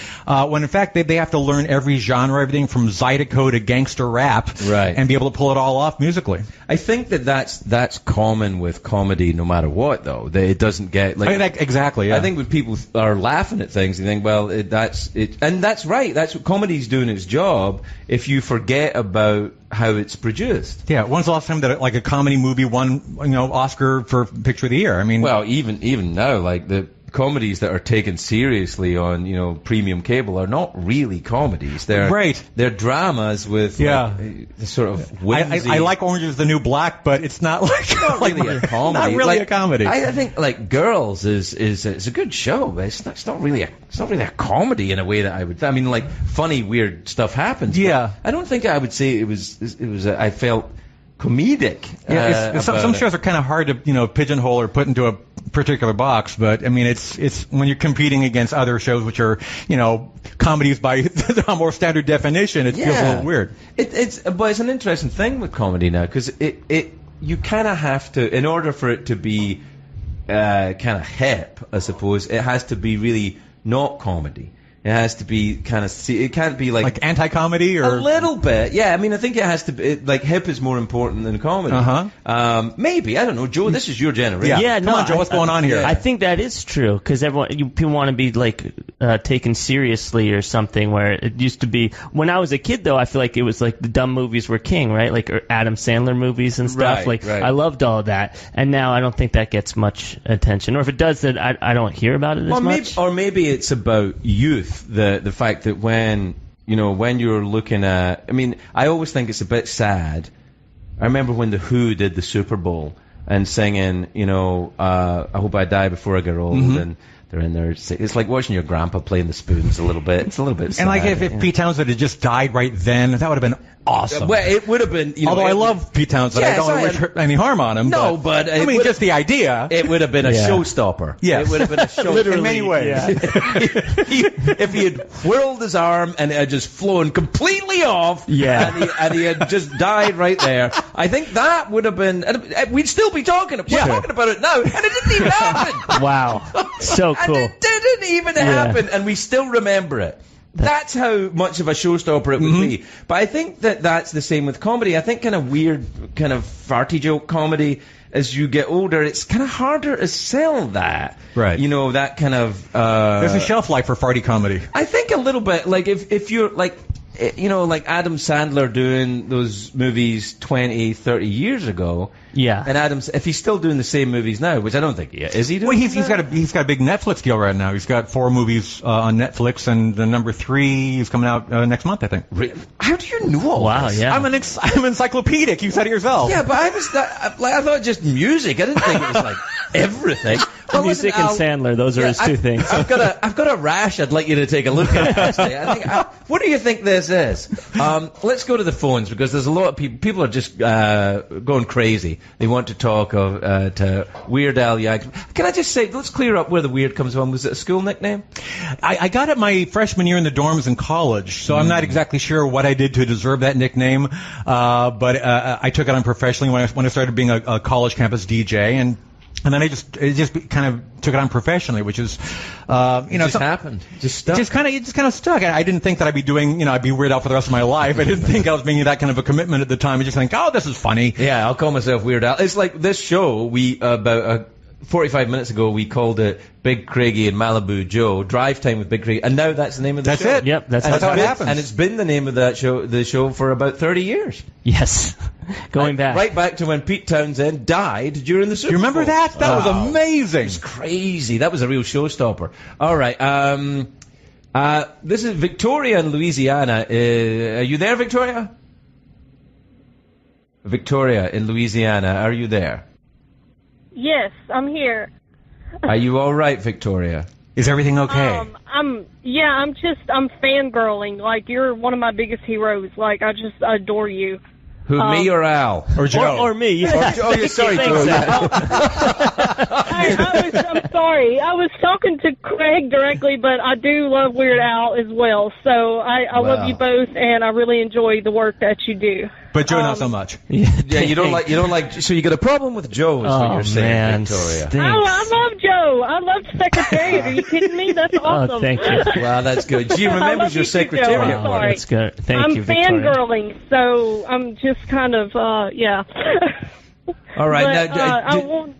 When in fact they have to learn every genre, everything from Zydeco to gangster rap. Right. And be able to pull it all off musically. I think that's common with comedy, no matter what. Though that it doesn't get like exactly. Yeah. I think when people are laughing at things, they think, well, that's it, and that's right. That's what comedy's doing its job. If you forget about how it's produced. Yeah. When's the last time that like a comedy movie won, Oscar for Picture of the Year? I mean, well, even now, like the comedies that are taken seriously on premium cable are not really comedies. They're dramas with sort of whimsy. I like Orange Is the New Black, but it's not like not really a comedy. Not really a comedy. I think like Girls is a good show, but it's not really a comedy in a way that I would. I mean, like funny weird stuff happens. Yeah, I don't think I would say it was. I felt comedic. Yeah, some shows are kind of hard to pigeonhole or put into a particular box, but I mean it's when you're competing against other shows which are comedies by a more standard definition, it feels a little weird. But it's an interesting thing with comedy now because you kind of have to, in order for it to be kind of hip, I suppose, it has to be really not comedy. It has to be kind of. It can't be like anti-comedy or a little bit. Yeah, I mean, I think it has to be like hip is more important than comedy. Maybe, I don't know, Joe. This is your generation. Yeah, come on, Joe. What's going on here? I think that is true because people want to be like taken seriously or something. Where it used to be when I was a kid, though, I feel like it was like the dumb movies were king, right? Like Adam Sandler movies and stuff. Right. I loved all that, and now I don't think that gets much attention. Or if it does, then I don't hear about it as much. Maybe it's about youth. The fact that when you're looking at, I mean, I always think it's a bit sad. I remember when the Who did the Super Bowl and singing, I hope I die before I get old, and they're in there. It's like watching your grandpa playing the spoons a little bit. It's a little bit sad. And like if Pete Townsend had just died right then, that would have been awesome. Well, it would have been. Although I love Pete Townsend, I don't wish any harm on him. No, but I mean, just the idea. It would have been a showstopper. Yes. It would have been a show in many ways. Yeah. If he had whirled his arm and it had just flown completely off, and he had just died right there, I think that would have been. We'd still be talking. We're talking about it now, and it didn't even happen. Wow, so cool. And it didn't even happen, and we still remember it. That's how much of a showstopper it would be. But I think that's the same with comedy. I think kind of weird, kind of farty joke comedy, as you get older, it's kind of harder to sell that. Right. That kind of... There's a shelf life for farty comedy. I think a little bit. Like, if you're, like... like Adam Sandler doing those movies 20, 30 years ago. Yeah. And if he's still doing the same movies now, which I don't think he is. Is he doing he's got a big Netflix deal right now. He's got 4 movies on Netflix, and the number 3 is coming out next month, I think. How do you know all this? Yeah. I'm encyclopedic. You said it yourself. Yeah, but I thought just music. I didn't think it was like everything. Well, music and Sandler, those are his two things. I've got a rash I'd like you to take a look at. Actually. What do you think this is? Let's go to the phones because there's a lot of people. People are just going crazy. They want to talk to Weird Al Yankovic. Can I just say, let's clear up where the weird comes from. Was it a school nickname? I got it my freshman year in the dorms in college, so I'm not exactly sure what I did to deserve that nickname. But I took it on professionally when I started being a college campus DJ, and then it just kind of took it on professionally, which is, happened. Just stuck. It just kind of stuck. I didn't think that I'd be doing, I'd be Weird Al for the rest of my life. I didn't think I was making that kind of a commitment at the time. I just think, oh, this is funny. Yeah, I'll call myself Weird Al. It's like this show, we, about 45 minutes ago, we called it Big Craigie and Malibu Joe, Drive Time with Big Craigie, and now that's the name of the show. That's it. Yep, that's how it happens. And it's been the name of the show for about 30 years. Yes. Going back. Right back to when Pete Townsend died during the Super Bowl. You remember that? That was amazing. It was crazy. That was a real showstopper. All right. This is Victoria in Louisiana. Are you there, Victoria? Victoria in Louisiana, are you there? Yes, I'm here. Are you all right, Victoria? Is everything okay? I'm fangirling. Like, you're one of my biggest heroes. Like, I just adore you. Who, me or Al? Or Joe? Or me. Sorry, Joe. I'm sorry. I was talking to Craig directly, but I do love Weird Al as well. So I love you both, and I really enjoy the work that you do. But Joe, not so much. Yeah, you don't like. So you got a problem with Joe, is what you're saying, Victoria. I love Joe. I love Secretariat. Are you kidding me? That's awesome. Oh, thank you. Wow, that's good. She remembers your Secretariat. Wow, that's good. Thank you, Victoria. I'm fangirling, so I'm just just kind of, yeah. All right. But,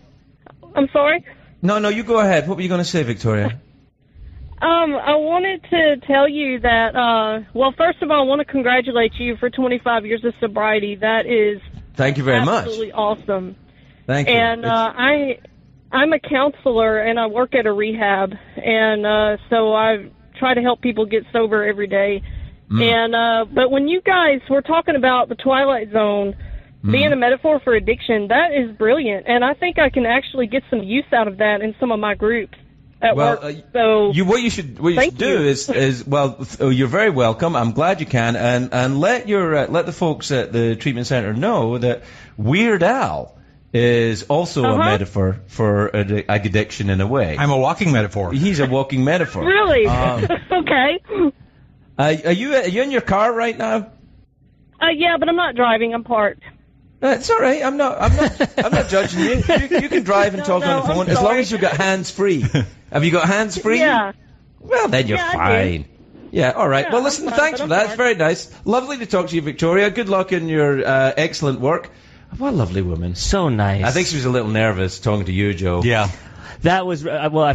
I'm sorry? No, you go ahead. What were you going to say, Victoria? I wanted to tell you that, well, first of all, I want to congratulate you for 25 years of sobriety. That is Thank you very much. Absolutely awesome. Thank you. And I'm a counselor, and I work at a rehab, and so I try to help people get sober every day. And but when you guys were talking about the Twilight Zone being a metaphor for addiction, that is brilliant, and I think I can actually get some use out of that in some of my groups at work. So what you should do is you're very welcome. I'm glad you can, and let the folks at the treatment center know that Weird Al is also a metaphor for addiction in a way. I'm a walking metaphor. He's a walking metaphor. Really? Okay. Are you in your car right now? Yeah, but I'm not driving. I'm parked. It's all right. I'm not judging you. You can drive and talk on the phone as long as you've got hands free. Have you got hands free? Yeah. Well, then you're fine. Yeah, all right. Yeah, well, listen, thanks for that. It's very nice. Lovely to talk to you, Victoria. Good luck in your excellent work. What a lovely woman. So nice. I think she was a little nervous talking to you, Joe. Yeah. That was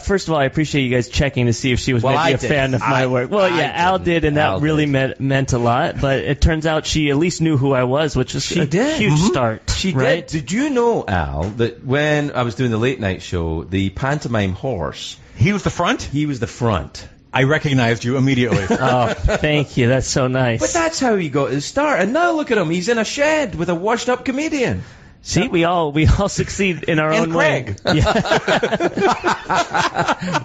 first of all, I appreciate you guys checking to see if she was maybe a fan of my work. Well, yeah, Al did, and that really meant a lot. But it turns out she at least knew who I was, which is a huge start. She did. Did you know, Al, that when I was doing the late night show, the pantomime horse, he was the front? He was the front. I recognized you immediately. Oh, thank you. That's so nice. But that's how he got his start. And now look at him. He's in a shed with a washed-up comedian. See, we all succeed in our own way. Yeah.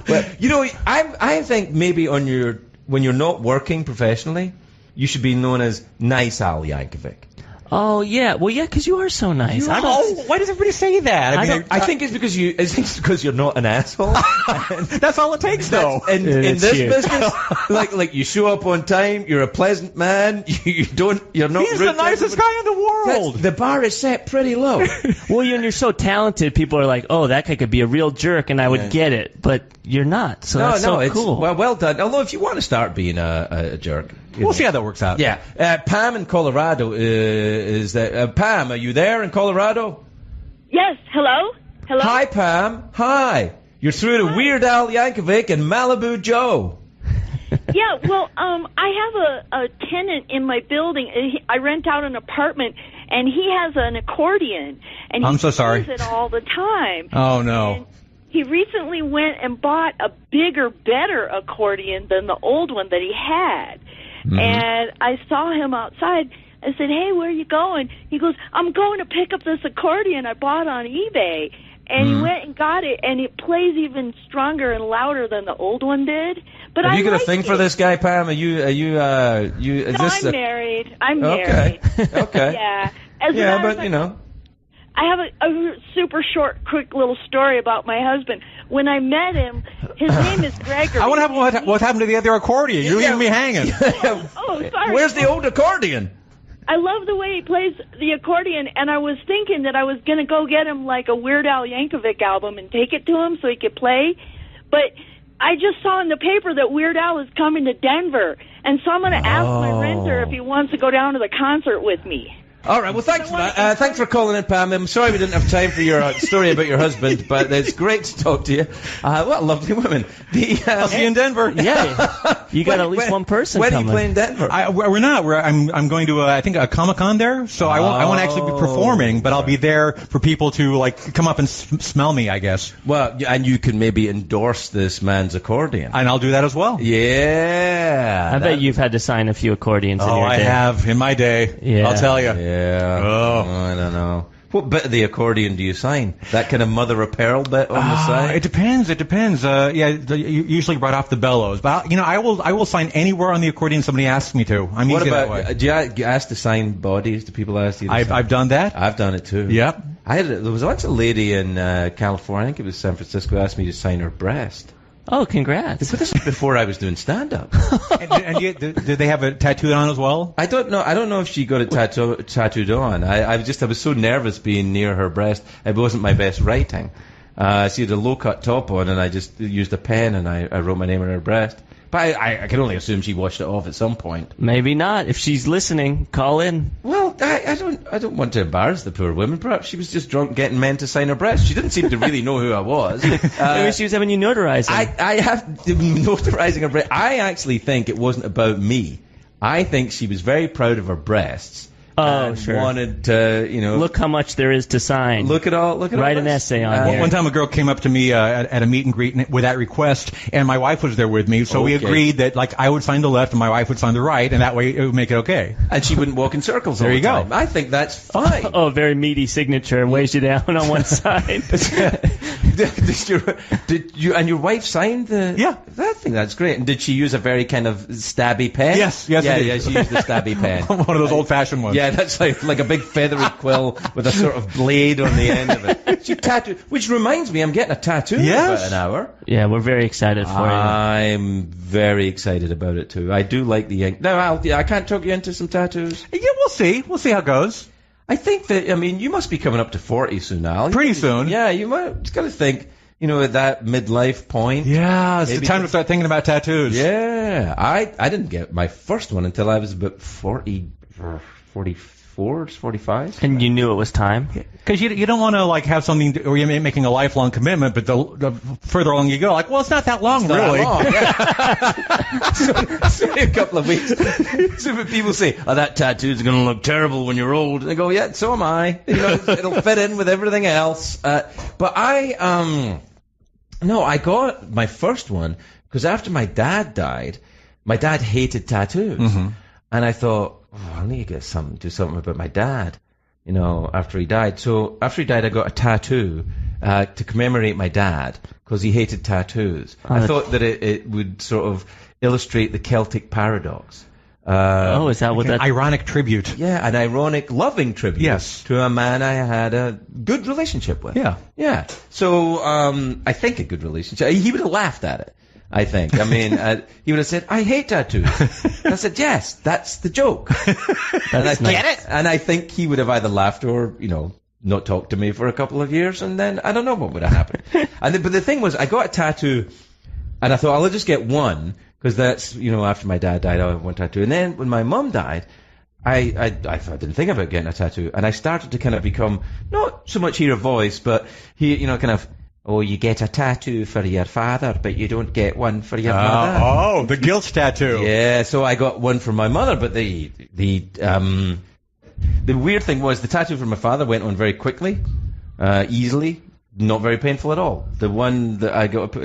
But, I think maybe when you're not working professionally, you should be known as Nice Al Yankovic. Oh yeah, well yeah, because you are so nice. Why does everybody say that? I think it's because you're not an asshole. That's all it takes, though. In this business, like you show up on time, you're a pleasant man. You're not. He's the nicest guy in the world. The bar is set pretty low. Well, you're so talented. People are like, oh, that guy could be a real jerk, and I would get it, but you're not. So that's so cool. Well done. Although if you want to start being a jerk. We'll see how that works out. Yeah. Pam in Colorado is that. Pam, are you there in Colorado? Yes. Hello? Hello? Hi, Pam. Hi. You're through to Weird Al Yankovic and Malibu Joe. Yeah, well, I have a tenant in my building. I rent out an apartment, and he has an accordion. And I'm so sorry. He plays it all the time. Oh, no. And he recently went and bought a bigger, better accordion than the old one that he had. And I saw him outside. I said, hey, where are you going? He goes, I'm going to pick up this accordion I bought on eBay. And he went and got it, and it plays even stronger and louder than the old one did. But Have you got a thing for this guy, Pam? Are you? No, I'm married. I'm married. Okay. Yeah. I have a super short, quick little story about my husband. When I met him, his name is Gregory. I want to know what happened to the other accordion. You're leaving me hanging. Oh, sorry. Where's the old accordion? I love the way he plays the accordion, and I was thinking that I was going to go get him like a Weird Al Yankovic album and take it to him so he could play. But I just saw in the paper that Weird Al is coming to Denver, and so I'm going to ask my renter if he wants to go down to the concert with me. All right. Well, thanks for that. Thanks for calling in, Pam. I'm sorry we didn't have time for your story about your husband, but it's great to talk to you. What a lovely woman. I'll see you in Denver. Yeah. You got at least one person when coming. When are you playing Denver? We're not. I'm going to I think a Comic-Con there, so I won't actually be performing, but I'll be there for people to come up and smell me, I guess. Well, and you can maybe endorse this man's accordion, and I'll do that as well. Yeah. I bet you've had to sign a few accordions in your day. I have in my day. Yeah. I'll tell you. Yeah. Oh, I don't know. What bit of the accordion do you sign? That kind of mother of pearl bit on the side? It depends. Usually right off the bellows. But I will sign anywhere on the accordion somebody asks me to. I'm easy that way. Do you ask to sign bodies? Do people ask you to sign? I've done that. I've done it too. Yep. There was once a lady in California, I think it was San Francisco, asked me to sign her breast. Oh, congrats. But this was before I was doing stand-up. Did they have it tattooed on as well? I don't know. I don't know if she got it tattooed on. I was so nervous being near her breast. It wasn't my best writing. She had a low-cut top on, and I just used a pen, and I wrote my name on her breast. But I can only assume she washed it off at some point. Maybe not. If she's listening, call in. Well, I don't want to embarrass the poor woman. Perhaps she was just drunk getting men to sign her breasts. She didn't seem to really know who I was. Maybe she was having you notarizing. I have notarizing her breasts. I actually think it wasn't about me. I think she was very proud of her breasts. Oh, sure. Wanted to, look how much there is to sign. Look at all. Write an essay on here. One time, a girl came up to me at a meet and greet with that request, and my wife was there with me. So we agreed that I would sign the left and my wife would sign the right, and that way it would make it okay. And she wouldn't walk in circles. There all you the go. time. I think that's fine. Oh, very meaty signature. Weighs you down on one side. Did you and your wife sign the? Yeah. I think that's great. And did she use a very kind of stabby pen? Yes. Yeah, she used the stabby pen. One of those old-fashioned ones. Yeah, that's like a big feathery quill with a sort of blade on the end of it. She tattooed, which reminds me, I'm getting a tattoo in about an hour. Yeah, we're very excited for you. I'm very excited about it too. I do like the ink. No, I can't talk you into some tattoos. Yeah, we'll see. We'll see how it goes. I think that, you must be coming up to 40 soon, Al. Pretty soon. Yeah, you might just got to think, at that midlife point. Yeah, it's the time to start thinking about tattoos. Yeah, I didn't get my first one until I was about 44, 45. And you knew it was time? Because you don't want to have something where you're making a lifelong commitment, but the further along you go, it's not that long, really. It's only a couple of weeks. So when people say, that tattoo's going to look terrible when you're old, and I go, yeah, so am I. It'll fit in with everything else. But I got my first one because after my dad died, my dad hated tattoos. Mm-hmm. And I thought, I need to do something about my dad, after he died. So after he died, I got a tattoo to commemorate my dad because he hated tattoos. I thought that it would sort of illustrate the Celtic paradox. Is that what that... Ironic tribute. Yeah, an ironic, loving tribute. Yes. To a man I had a good relationship with. Yeah. Yeah. So I think a good relationship. He would have laughed at it. I think. He would have said, I hate tattoos. And I said, yes, that's the joke. And I get it. And I think he would have either laughed or, not talked to me for a couple of years, and then I don't know what would have happened. But the thing was, I got a tattoo, and I thought, I'll just get one, because that's, after my dad died, I had one tattoo. And then when my mum died, I didn't think about getting a tattoo, and I started to kind of become, not so much hear a voice, but you get a tattoo for your father, but you don't get one for your mother. Oh, the guilt tattoo. Yeah, so I got one for my mother, but the weird thing was the tattoo for my father went on very quickly, easily, not very painful at all. The one that I got,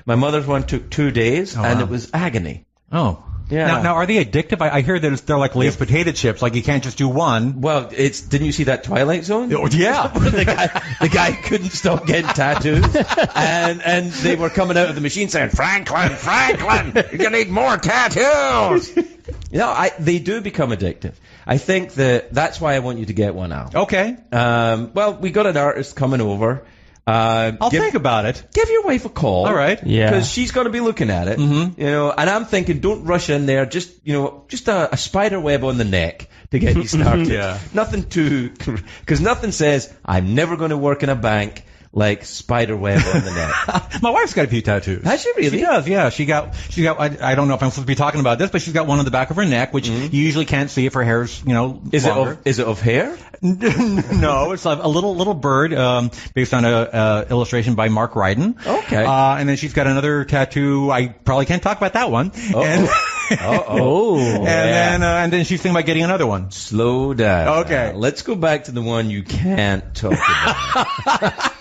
my mother's one took 2 days, and it was agony. Oh. Yeah. Now, are they addictive? I hear that they're like Lay's potato chips. Like you can't just do one. Well, didn't you see that Twilight Zone? Oh, yeah. the guy couldn't stop getting tattoos, and they were coming out of the machine saying, Franklin, you need more tattoos. They do become addictive. I think that's why I want you to get one out. Okay. Well, we got an artist coming over. I'll think about it. Give your wife a call. All right. Yeah. Because she's going to be looking at it. Mm-hmm. And I'm thinking, don't rush in there. Just a spider web on the neck to get you started. Yeah. Because nothing says, I'm never going to work in a bank like spider web on the neck. My wife's got a few tattoos. Has she really? She does, yeah. She got. I don't know if I'm supposed to be talking about this, but she's got one on the back of her neck, which you usually can't see if her hair's, longer. Is it of hair? No, it's a little bird, based on a illustration by Mark Ryden. Okay. And then she's got another tattoo. I probably can't talk about that one. And then she's thinking about getting another one. Slow down. Okay. Let's go back to the one you can't talk about.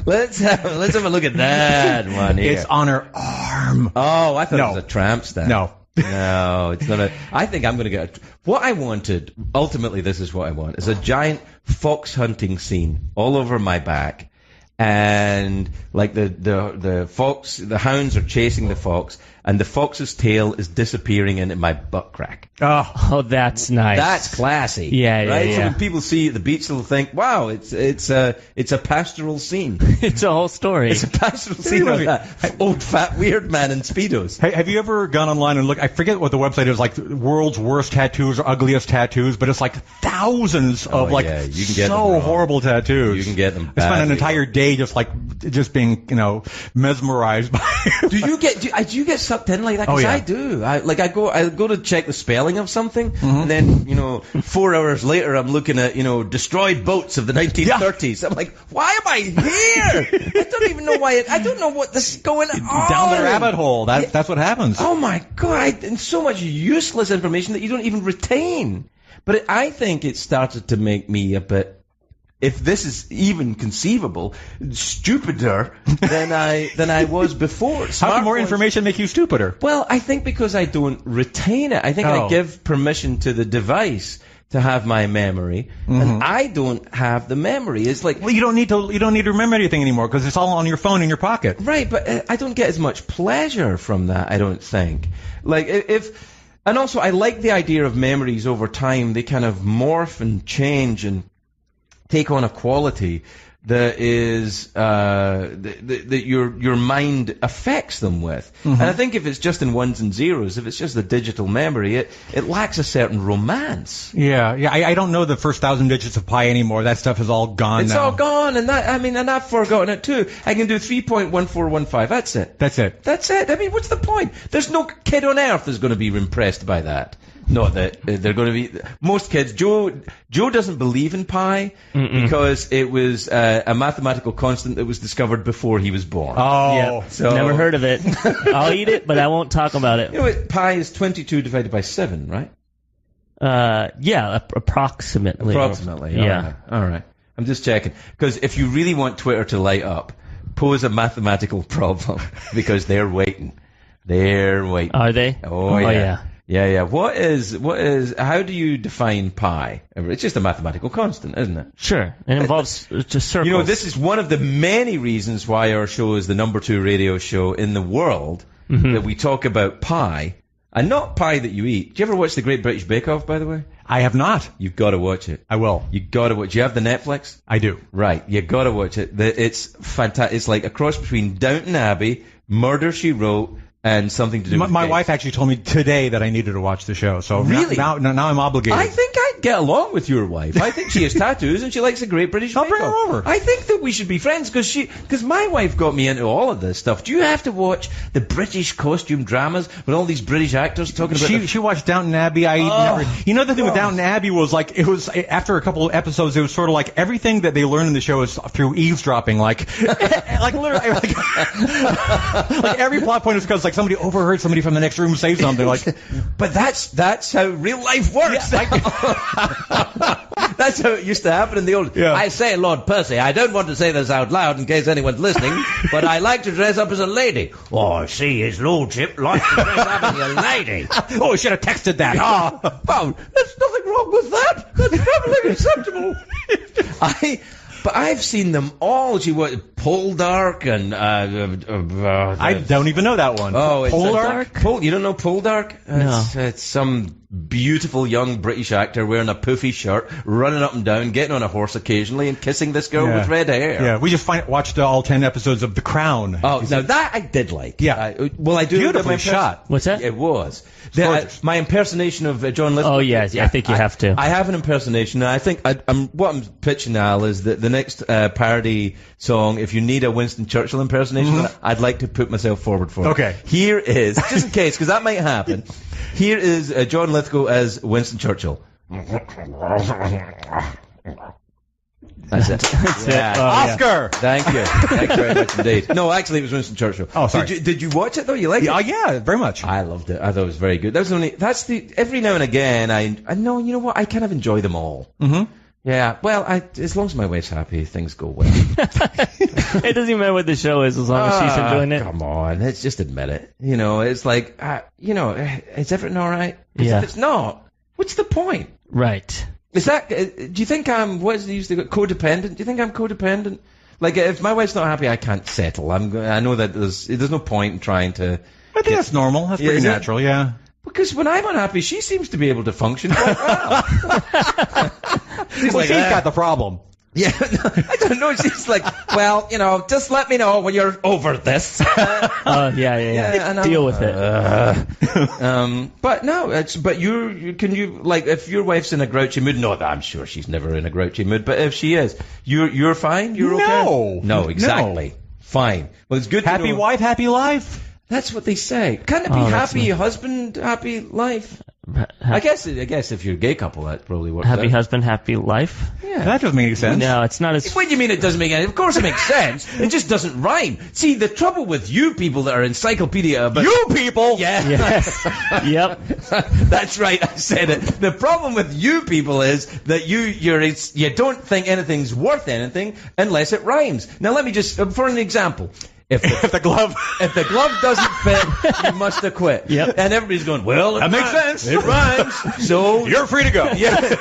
Let's have a look at that one here. It's on her arm. Oh, I thought it was a tramp stamp. No. No, it's not I think I'm going to get what I wanted. Ultimately, this is what I want: is a giant fox hunting scene all over my back, and like the fox, the hounds are chasing the fox, and the fox's tail is disappearing into my butt crack. Oh, that's nice. That's classy. Yeah, right? yeah. So when people see it at the beach, they'll think, "Wow, it's a pastoral scene." It's a whole story. It's a pastoral scene of that old fat weird man in Speedos. Hey, have you ever gone online and looked? I forget what the website is, like world's worst tattoos or ugliest tattoos, but it's like thousands of you can get so horrible tattoos. You can get them. I spent an entire day just being mesmerized by. Do you get sucked in like that? Because Oh, yeah. I do. I go to check the spelling of something, and then 4 hours later I'm looking at destroyed boats of the 1930s. I'm like, why am I here? I don't even know why. I don't know what this is going on. Down the rabbit hole. That's what happens. Oh my God! And so much useless information that you don't even retain. But I think it started to make me a bit, if this is even conceivable, stupider than I was before. How can more information make you stupider? Well, I think because I don't retain it. I think I give permission to the device to have my memory, and I don't have the memory. It's like, Well, you don't need to remember anything anymore because it's all on your phone in your pocket. right, but I don't get as much pleasure from that, I don't think. Like, and also I like the idea of memories over time. They kind of morph and change and take on a quality that is that your mind affects them with. And I think if it's just in ones and zeros, if it's just a digital memory, it lacks a certain romance. Yeah. I don't know the first 1,000 digits of pi anymore. That stuff is all gone It's now. all gone, and and I've forgotten it too. I can do 3.1415. That's it. That's it. That's it. I mean, what's the point? There's no kid on earth that's going to be impressed by that. Not that they're going to be. Most kids. Joe doesn't believe in pi because it was a mathematical constant that was discovered before he was born. Oh. Yeah. So- Never heard of it. I'll eat it, but I won't talk about it. You know what? Pi is 22 divided by 7, right? Yeah, approximately. Approximately. Yeah. All right. I'm just checking because if you really want Twitter to light up, pose a mathematical problem because they're waiting. They're waiting. Are they? Oh yeah. Yeah. Yeah. What is? How do you define pi? It's just a mathematical constant, isn't it? Sure. It involves just circles. You know, this is one of the many reasons why our show is the number 2 radio show in the world, that we talk about pi, and not pie that you eat. Do you ever watch the Great British Bake Off, by the way? I have not. You've got to watch it. I will. You got to watch. Do you have the Netflix? I do. Right. You got to watch it. It's fantastic. It's like a cross between Downton Abbey, Murder, She Wrote, and something to do with My cake. wife actually told me today that I needed to watch the show. So Really? now I'm obligated. I think I'd get along with your wife. I think she has tattoos and she likes the Great British I'll Bake bring her Off. over. I think that we should be friends because my wife got me into all of this stuff. Do you have to watch the British costume dramas with all these British actors talking about? She watched Downton Abbey. You know, the thing with Downton Abbey was like it was after a couple of episodes, it was sort of like everything that they learned in the show is through eavesdropping. Like literally, like every plot point is because like somebody overheard somebody from the next room say something. Like, but that's how real life works. That's how it used to happen in the old. Yeah. I say, Lord Percy, I don't want to say this out loud in case anyone's listening, but I like to dress up as a lady. Oh, I see, his lordship likes to dress up as a lady. oh, I should have texted that. Oh, well, there's nothing wrong with that. That's perfectly acceptable. But I've seen them all. She was Poldark and I don't even know that one. Oh, it's Poldark? You don't know Poldark? No. It's some beautiful young British actor wearing a poofy shirt, running up and down, getting on a horse occasionally, and kissing this girl with red hair. Yeah, we just watched all 10 episodes of The Crown. Oh, now that I did like. Yeah. I do. Beautifully shot. What's that? It was. Gorgeous. My impersonation of John Lithgow. Oh, yeah, I think you have to. I have an impersonation. I think what I'm pitching, Al, is that the next parody song, if you need a Winston Churchill impersonation, I'd like to put myself forward for it. Okay. Here is, just in case, because that might happen, here is John Lithgow as Winston Churchill. That's it. Yeah. Oscar! Thank you. Thanks very much indeed. No, actually, it was Winston Churchill. Oh, sorry. Did you watch it though? You liked it? Yeah, very much. I loved it. I thought it was very good. Every now and again, I know, you know what? I kind of enjoy them all. Mm-hmm. Yeah. Well, as long as my wife's happy, things go well. It doesn't even matter what the show is as long as she's enjoying it. Come on, let's just admit it. You know, it's like, is everything all right? 'Cause Yeah. if it's not, what's the point? Right. Is that? Do you think I'm? What is it used to codependent? Do you think I'm codependent? Like, if my wife's not happy, I can't settle. I know that there's no point in trying to. I think that's normal. That's pretty is it? natural, yeah. Because when I'm unhappy, she seems to be able to function quite well. She's Well, like, she's got the problem. yeah, no, I don't know. She's like, well, just let me know when you're over this. Oh, yeah. and Deal with it. But no, but can you like if your wife's in a grouchy mood? No, I'm sure she's never in a grouchy mood. But if she is, you're fine. You're okay. No, exactly. Fine. Well, it's good. Happy to know. wife, happy life. That's what they say. Can't it be happy husband, happy life? I guess if you're a gay couple, that probably works. Happy out. husband, happy life. Yeah, that doesn't make any sense. No, it's not as. What do you mean it doesn't make any? Of course it makes sense. It just doesn't rhyme. See, the trouble with you people that are encyclopedia about you people. Yeah. Yes. Yep. That's right. I said it. The problem with you people is that you don't think anything's worth anything unless it rhymes. Now let me just for an example. If the glove doesn't fit, you must have quit. Yep. And everybody's going, well, That makes sense. It rhymes. So You're free to go. yeah.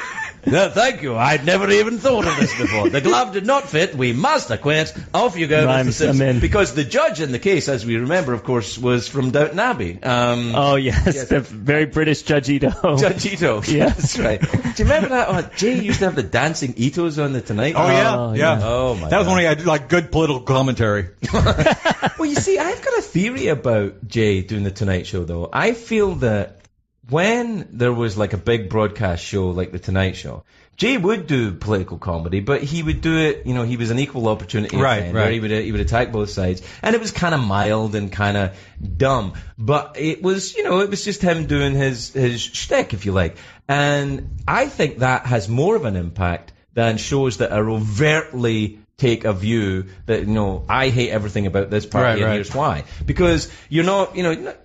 No, thank you. I'd never even thought of this before. The glove did not fit. We must have quit. Off you go. Rhymes, I'm in. Because the judge in the case, as we remember, of course, was from Downton Abbey. Oh, yes. The very British Judge Ito. Judge Ito. Yeah. That's right. Do you remember that? Oh, Jay used to have the dancing Itos on the Tonight. Oh, yeah. Oh, Yeah. Oh, my That was God. when he had like good political commentary. Well, you see, I've got a theory about Jay doing the Tonight Show, though. I feel that when there was like a big broadcast show like the Tonight Show, Jay would do political comedy, but he would do it, he was an equal opportunity offender. Right. He would attack both sides. And it was kind of mild and kind of dumb. But it was, it was just him doing his shtick, if you like. And I think that has more of an impact than shows that are overtly take a view that, I hate everything about this party and here's why. Because you're not,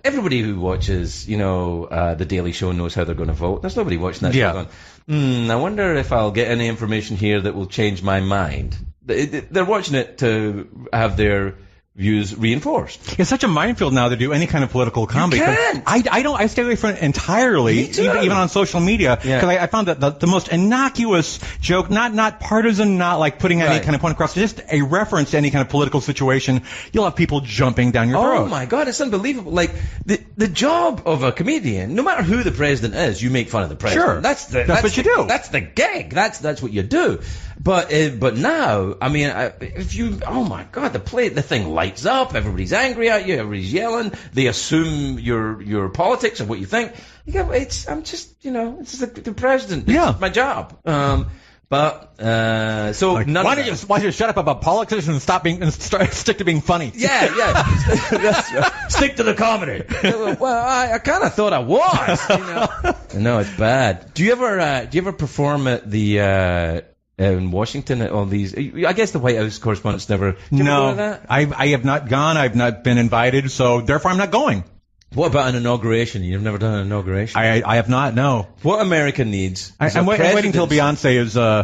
everybody who watches, the Daily Show knows how they're going to vote. There's nobody watching that show going, I wonder if I'll get any information here that will change my mind. They're watching it to have their views reinforced. It's such a minefield now to do any kind of political comedy. You can't. I stay away from it entirely, Me too. even on social media, because Yeah. I found that the most innocuous joke, not partisan, not like putting any kind of point across, just a reference to any kind of political situation, you'll have people jumping down your throat. Oh my God, it's unbelievable. Like the job of a comedian, no matter who the president is, you make fun of the president. Sure. That's what you do. That's the gig. That's what you do. But now, I mean, if you, oh my God, the thing lights up. Everybody's angry at you. Everybody's yelling. They assume your politics and what you think. I'm just, it's the president. It's my job. So Like, none why of don't you shut up about politics and stick to being funny? Yeah. That's right. Stick to the comedy. Well, I kind of thought I was. No, it's bad. Do you ever perform at the in Washington at all these? I guess the White House correspondents never. Did you ever go to that? I have not gone. I've not been invited, so therefore I'm not going. What about an inauguration? You've never done an inauguration? I have not. No. What America needs? I'm waiting until Beyonce is. So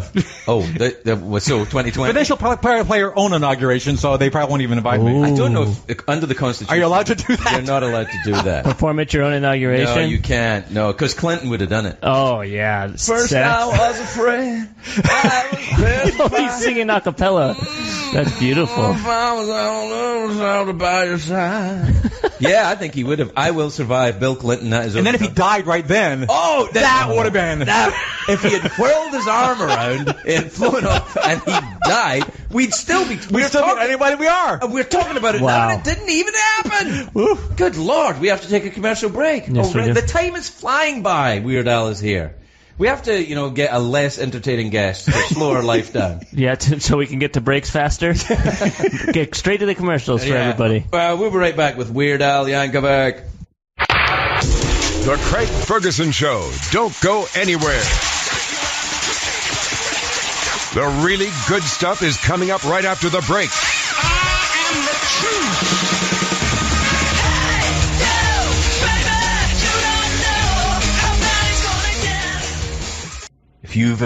2020. But then she'll probably play her own inauguration, so they probably won't even invite me. I don't know if under the Constitution. Are you allowed to do that? You're not allowed to do that. Perform at your own inauguration? No, you can't. No, because Clinton would have done it. Oh, yeah. First I was afraid. I was He's singing a cappella. That's beautiful. If I was out by your side. Yeah, I think he would have. I Will Survive, Bill Clinton. That is. And then if he died right then, that would have been. If he had whirled his arm around and flown off and he died, we'd still be. we'd still be anybody we are. We're talking about it now, and it didn't even happen. Good Lord, we have to take a commercial break. Yes, we do. The time is flying by. Weird Al is here. We have to, get a less entertaining guest to slow our life down. Yeah, so we can get to breaks faster. Get straight to the commercials for everybody. We'll be right back with Weird Al Yankovic. The Craig Ferguson Show. Don't go anywhere. The really good stuff is coming up right after the break. I am the truth. If you've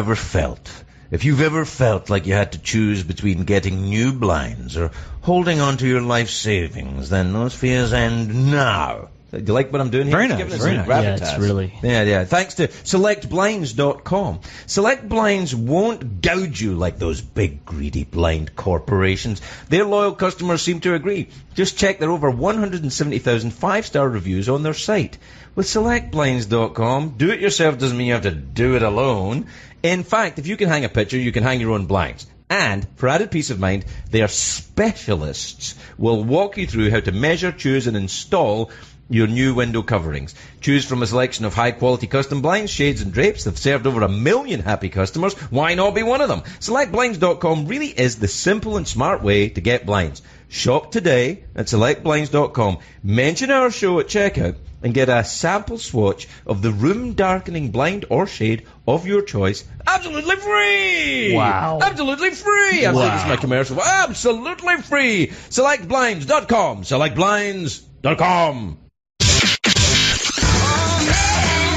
ever felt like you had to choose between getting new blinds or holding on to your life savings, then those fears end now. Do you like what I'm doing here? Very Just nice, giving us very some nice. gravitas. Yeah, it's really... Yeah. Thanks to SelectBlinds.com. Select Blinds won't gouge you like those big, greedy blind corporations. Their loyal customers seem to agree. Just check their over 170,000 five-star reviews on their site. With SelectBlinds.com, do it yourself doesn't mean you have to do it alone. In fact, if you can hang a picture, you can hang your own blinds. And, for added peace of mind, their specialists will walk you through how to measure, choose, and install your new window coverings. Choose from a selection of high-quality custom blinds, shades, and drapes. They've served over 1 million happy customers. Why not be one of them? SelectBlinds.com really is the simple and smart way to get blinds. Shop today at selectblinds.com. Mention our show at checkout and get a sample swatch of the room-darkening blind or shade of your choice absolutely free! Wow. Absolutely free! I'm saying this is my commercial. Absolutely free! Selectblinds.com. Selectblinds.com.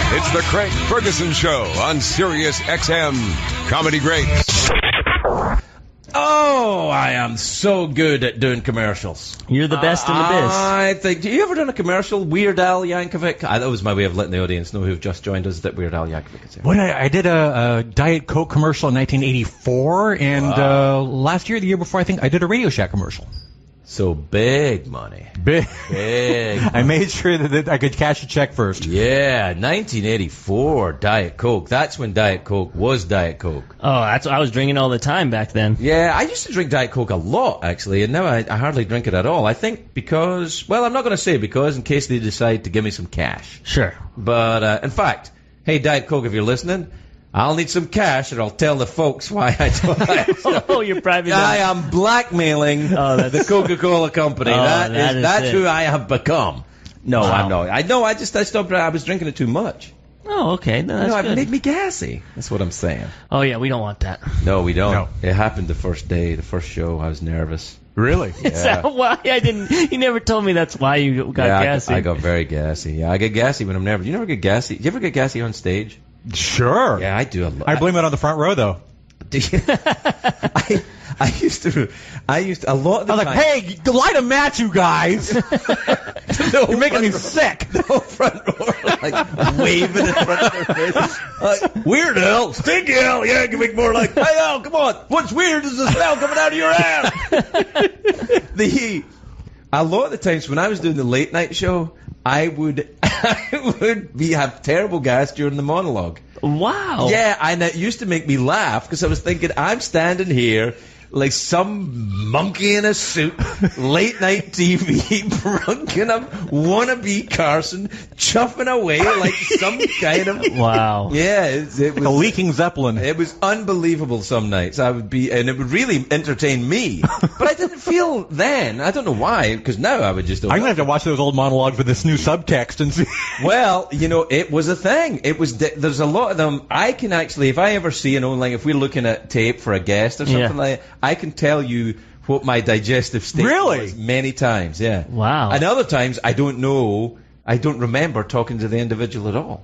It's the Craig Ferguson Show on Sirius XM. Comedy Greats. Oh, I am so good at doing commercials. You're the best in the biz. I think. Do you ever done a commercial? Weird Al Yankovic? That was my way of letting the audience know who've just joined us that Weird Al Yankovic is here. What I did a Diet Coke commercial in 1984, and last year, the year before, I think I did a Radio Shack commercial. So big money. Big. I made sure that I could cash a check first. Yeah, 1984, Diet Coke. That's when Diet Coke was Diet Coke. Oh, that's what I was drinking all the time back then. Yeah, I used to drink Diet Coke a lot, actually, and now I hardly drink it at all. I think because, well, I'm not going to say because in case they decide to give me some cash. Sure. But, in fact, hey, Diet Coke, if you're listening, I'll need some cash, or I'll tell the folks why I don't. Oh, you're private. I am blackmailing the Coca-Cola company. That's who I have become. No, Wow. I'm not. I know. I stopped. I was drinking it too much. Oh, okay. No, that's It good. made me gassy. That's what I'm saying. Oh, yeah, we don't want that. No, we don't. No. It happened the first day, the first show. I was nervous. Really? Is that why I didn't? You never told me that's why you got gassy. I got very gassy. Yeah, I get gassy when I'm nervous. You never get gassy? Do you ever get gassy on stage? Sure. Yeah, I do a lot. I blame it on the front row, though. Do you? I used to a lot of the I was time. like, hey, light a match, you guys. You're making me sick. No front row, like waving in front of their face. Weird Al, Stinky Al, yeah, you can make more like, hey Al, come on. What's weird is the smell coming out of your ass. A lot of the times when I was doing the late night show, I would have terrible gas during the monologue. Wow. Yeah, and it used to make me laugh because I was thinking, I'm standing here like some monkey in a suit, late night TV, drunken up wannabe Carson, chuffing away like some kind of... Wow. Yeah, it was... Like a leaking Zeppelin. It was unbelievable some nights. I would be... And it would really entertain me. But I didn't feel then. I don't know why, because now I would just... I'm going to have to watch those old monologues with this new subtext and see. Well, it was a thing. It was. There's a lot of them. I can actually, if I ever see if we're looking at tape for a guest or something like that, I can tell you what my digestive state was many times. Yeah. Wow. And other times I don't know. I don't remember talking to the individual at all.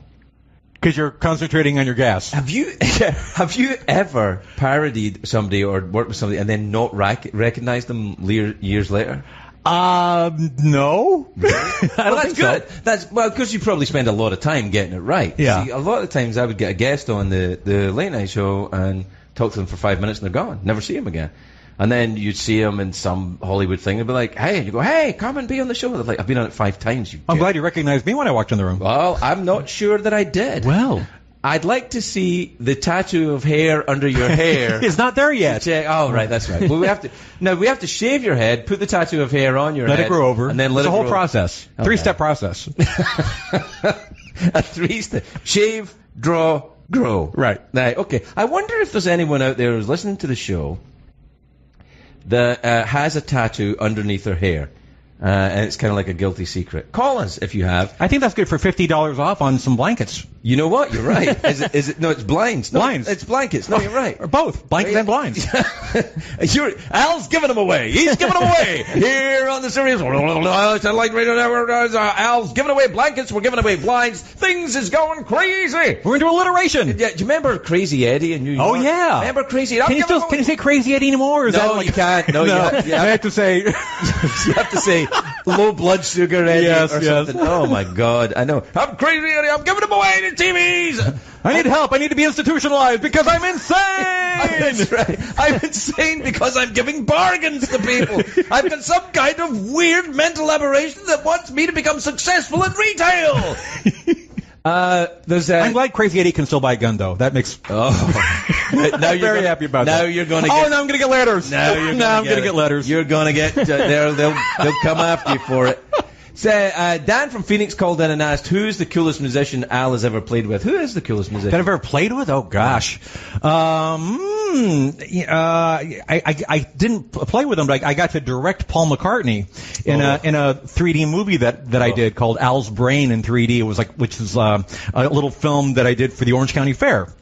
Because you're concentrating on your gas. Have you ever parodied somebody or worked with somebody and then not recognized them years later? No. Well, that's good. So. That's because you probably spend a lot of time getting it right. Yeah. See, a lot of times I would get a guest on the late night show and talk to them for 5 minutes and they're gone. Never see them again. And then you'd see them in some Hollywood thing and be like, hey, and you go, hey, come and be on the show. They're like, I've been on it 5 times. I'm glad you recognized me when I walked in the room. Well, I'm not sure that I did. Well, I'd like to see the tattoo of hair under your hair. It's not there yet. Oh, right, that's right. Well, we have to shave your head, put the tattoo of hair on your head. Let it grow over. And then let it's it a whole grow. process. Okay. 3-step process. A 3-step. Shave, draw, grow. Right. Okay. I wonder if there's anyone out there who's listening to the show that has a tattoo underneath their hair. And it's kind of like a guilty secret. Call us if you have. I think that's good for $50 off on some blankets. You know what? You're right. Is it? No, it's blinds. No, Blinds. It's blankets. No, you're right. Or both. Blankets and blinds. Al's giving them away. He's giving them away. Here on the Sirius Satellite Radio Network, Al's giving away blankets. We're giving away blinds. Things is going crazy. We're into alliteration. Yeah, do you remember Crazy Eddie in New York? Oh, yeah. Remember Crazy Eddie? Can you say Crazy Eddie anymore? Or is No, that like, you can't. No, no. you I have to say... you have to say low blood sugar Eddie or something. Oh, my God. I know. I'm Crazy Eddie. I'm giving them away to TVs. I need help. I need to be institutionalized because I'm insane. That's right. I'm insane because I'm giving bargains to people. I've got some kind of weird mental aberration that wants me to become successful in retail. I'm glad Crazy Eddie can still buy a gun, though. That makes... Oh. Now I'm very happy about that. Now you're going to get... Oh, now I'm going to get letters. Now I'm going to get letters. You're going to get... they'll come after you for it. So, Dan from Phoenix called in and asked, who's the coolest musician Al has ever played with? Who is the coolest musician? That I've ever played with? Oh, gosh. I didn't play with him, but I got to direct Paul McCartney in a 3D movie that I did called Al's Brain in 3D. It was which is a little film that I did for the Orange County Fair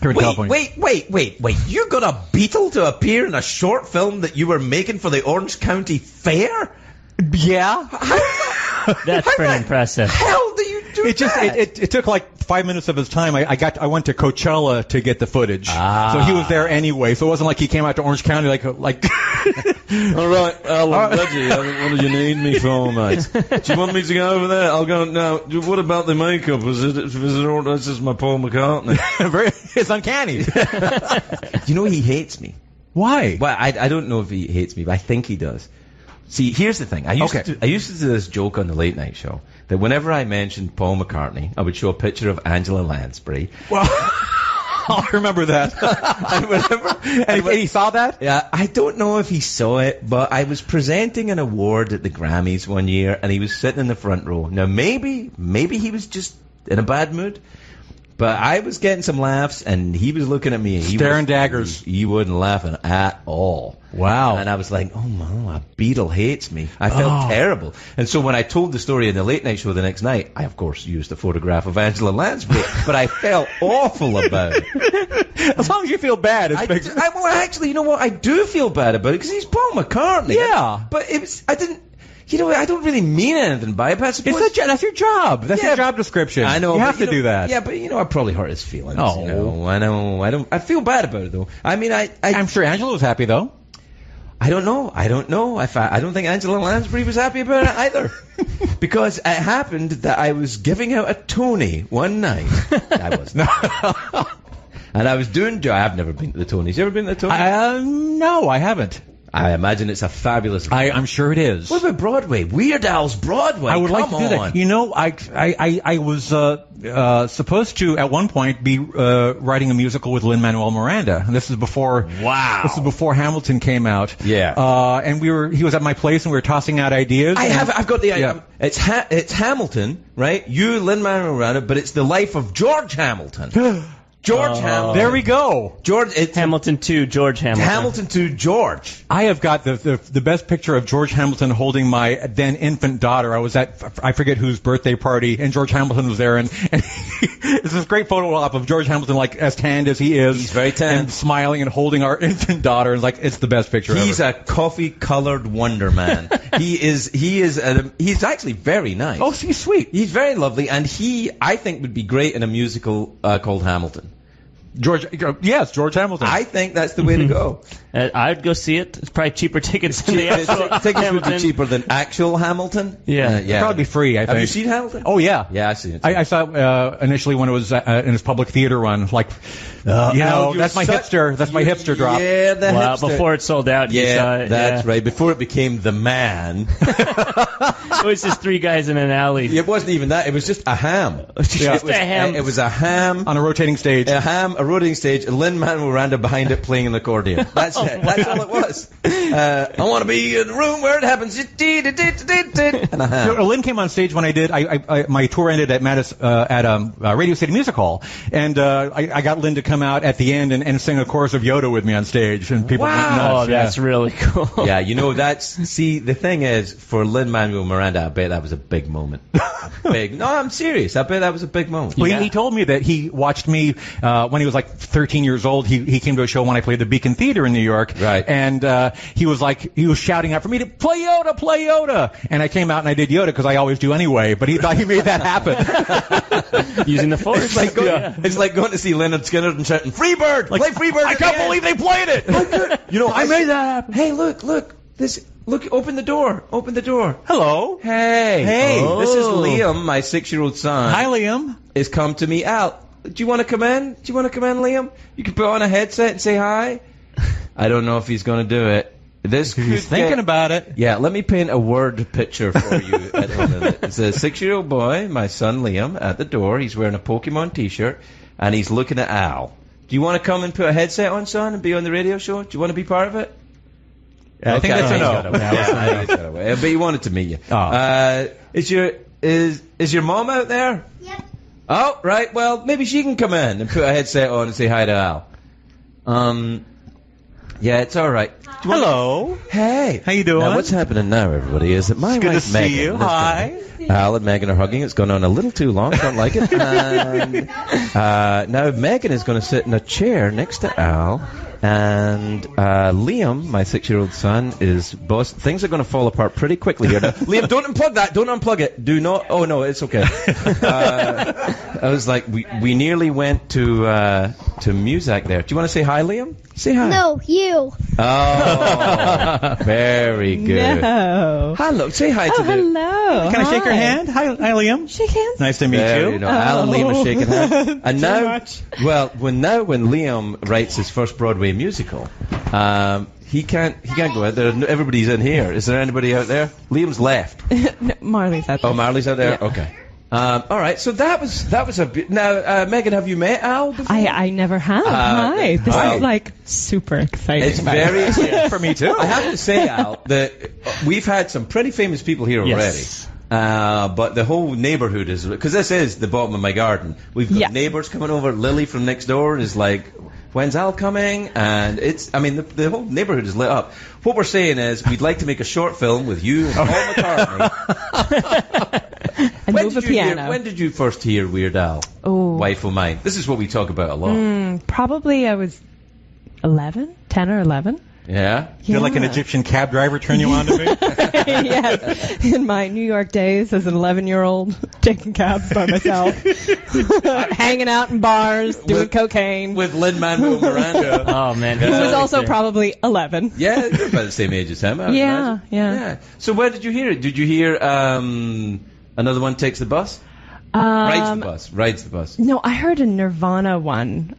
here in California. Wait. You got a Beatle to appear in a short film that you were making for the Orange County Fair? Yeah. That's pretty impressive. Hell do you do It just that? it took like 5 minutes of his time. I went to Coachella to get the footage, so he was there anyway. So it wasn't like he came out to Orange County like. All right, Alan, Reggie, what do you need me for, mate? Do you want me to go over there? I'll go now. What about the makeup? Is it all? That's just my Paul McCartney. It's uncanny. You know he hates me. Why? Well, I don't know if he hates me, but I think he does. See, here's the thing. I used to do this joke on the late night show that whenever I mentioned Paul McCartney, I would show a picture of Angela Lansbury. Well, I'll remember that. And he saw that? Yeah, I don't know if he saw it, but I was presenting an award at the Grammys one year, and he was sitting in the front row. Now, maybe he was just in a bad mood, but I was getting some laughs, and he was looking at me. Staring daggers. He wasn't laughing at all. Wow. And I was like, oh, my, a Beatle hates me. I felt terrible. And so when I told the story in the late night show the next night, I, of course, used a photograph of Angela Lansbury, but I felt awful about it. As long as you feel bad. Well, actually, you know what? I do feel bad about it because he's Paul McCartney. Yeah. But I don't really mean anything by it, but I suppose... That's your job. That's your job description. I know. You have to do that. Yeah, but, I probably hurt his feelings. Oh. I know. I feel bad about it, though. I mean, I'm sure Angela was happy, though. I don't know. I don't think Angela Lansbury was happy about it either. Because it happened that I was giving out a Tony one night. I was not. And I was doing... I've never been to the Tonys. You ever been to the Tonys? No, I haven't. I imagine it's a fabulous... I'm sure it is. What about Broadway? Weird Al's Broadway. I would like to do that. I was supposed to at one point be writing a musical with Lin-Manuel Miranda. And this is before. Wow. This is before Hamilton came out. Yeah. And he was at my place and we were tossing out ideas. I've got the idea. Yeah. It's Hamilton, right? You, Lin-Manuel Miranda, but it's the life of George Hamilton. George Hamilton. There we go. Hamilton 2, George Hamilton. Hamilton 2, George. I have got the best picture of George Hamilton holding my then infant daughter. I was at, I forget whose birthday party, and George Hamilton was there, and it's this great photo op of George Hamilton, like, as tanned as he is. He's very tanned. And smiling and holding our infant daughter, and it's the best picture ever. He's a coffee-colored wonder man. He's actually very nice. Oh, he's sweet. He's very lovely, and I think, would be great in a musical called Hamilton. George Hamilton. I think that's the way to go. I'd go see it. It's probably cheaper tickets than the actual Tickets Hamilton. would be cheaper than actual Hamilton. Yeah. It'd probably be free, I think. Have you seen Hamilton? Oh, yeah. Yeah, I've seen it. I saw it initially when it was in his public theater run. That's my hipster drop. Yeah, hipster. Before it sold out. That's right. Before it became The Man. It was just three guys in an alley. It wasn't even that. It was just a ham. Just a ham. It was a ham. On a rotating stage. A ham, a rotating stage, Lin-Manuel Miranda behind it playing an accordion. That's it. That's all it was. I want to be in the room where it happens. And a ham. Lynn came on stage when I did. My tour ended at Radio City Music Hall, and I got Lynn to come out at the end and sing a chorus of Yoda with me on stage, and people went nuts. Oh, that's really cool. Yeah, the thing is, for Lin-Manuel Miranda, I bet that was a big moment. No, I'm serious. I bet that was a big moment. Well, he told me that he watched me when he was like 13 years old. He came to a show when I played the Beacon Theater in New York. Right. And he was shouting out for me to play Yoda. And I came out and I did Yoda because I always do anyway. But he thought he made that happen. Using the force. It's like going to see Leonard Skinner and shouting, Freebird! Play Freebird! I can't believe they played it! I made that happen. Hey, look. Look, open the door. Hello. Hey. Oh. This is Liam, my 6-year-old son. Hi, Liam. Has come to me. Al, do you want to come in? Liam? You can put on a headset and say hi. I don't know if he's going to do it. He's thinking about it. Yeah, let me paint a word picture for you. It's a 6-year-old boy, my son Liam, at the door. He's wearing a Pokemon T-shirt, and he's looking at Al. Do you want to come and put a headset on, son, and be on the radio show? Do you want to be part of it? Yeah, I think that's a no. But he wanted to meet you. Oh. Is your mom out there? Yep. Oh, right. Well, maybe she can come in and put a headset on and say hi to Al. Yeah, it's all right. Hello. Hey. How you doing? Now, what's happening now, everybody, is that my It's good wife to see Megan, you. listen, Hi. Al and Megan are hugging. It's gone on a little too long. Don't like it. And, now Megan is going to sit in a chair next to Al. And Liam, my 6-year-old son, is boss. Things are going to fall apart pretty quickly here. Now, Liam, don't unplug that. Don't unplug it. Do not. Oh no, it's okay. I was like, we nearly went to Muzak there. Do you want to say hi, Liam? Say hi. No, you. Oh, very good. No. Hello. Say hi to the. Hello. Can I shake your hand? Hi, Liam. Shake hands. Nice to meet There you. know, Al and Liam are shaking hands. And Too now, much. well, when Liam writes his first Broadway musical, he can't go out there. Everybody's in here. Is there anybody out there? Liam's left. No, Marley's out there. Oh, Marley's out there. Yeah. Okay. All right. So that was a now, Megan. Have you met Al before? I never have. Hi. This well, is like super exciting. It's very Yeah, for me too. I have to say, Al, that we've had some pretty famous people here Yes. already. But the whole neighbourhood is, because this is the bottom of my garden. We've got Yeah. neighbours coming over. Lily from next door is like, when's Al coming? And it's, I mean, the whole neighbourhood is lit up. What we're saying is, we'd like to make a short film with you and Paul McCartney. and move a piano. When did you first hear Weird Al? Oh. Wife O' Mine. This is what we talk about a lot. Probably I was 10 or 11. Yeah? You're like an Egyptian cab driver turn you on to me? Yes. In my New York days as an 11-year-old, taking cabs by myself, hanging out in bars, doing cocaine. With Lin-Manuel Miranda. Oh man, He he's was always also there. probably 11. Yeah, you're about the same age as him. I would Yeah, imagine. yeah. So where did you hear it? Did you hear Another One Takes the Bus? Rides the bus. No, I heard a Nirvana one.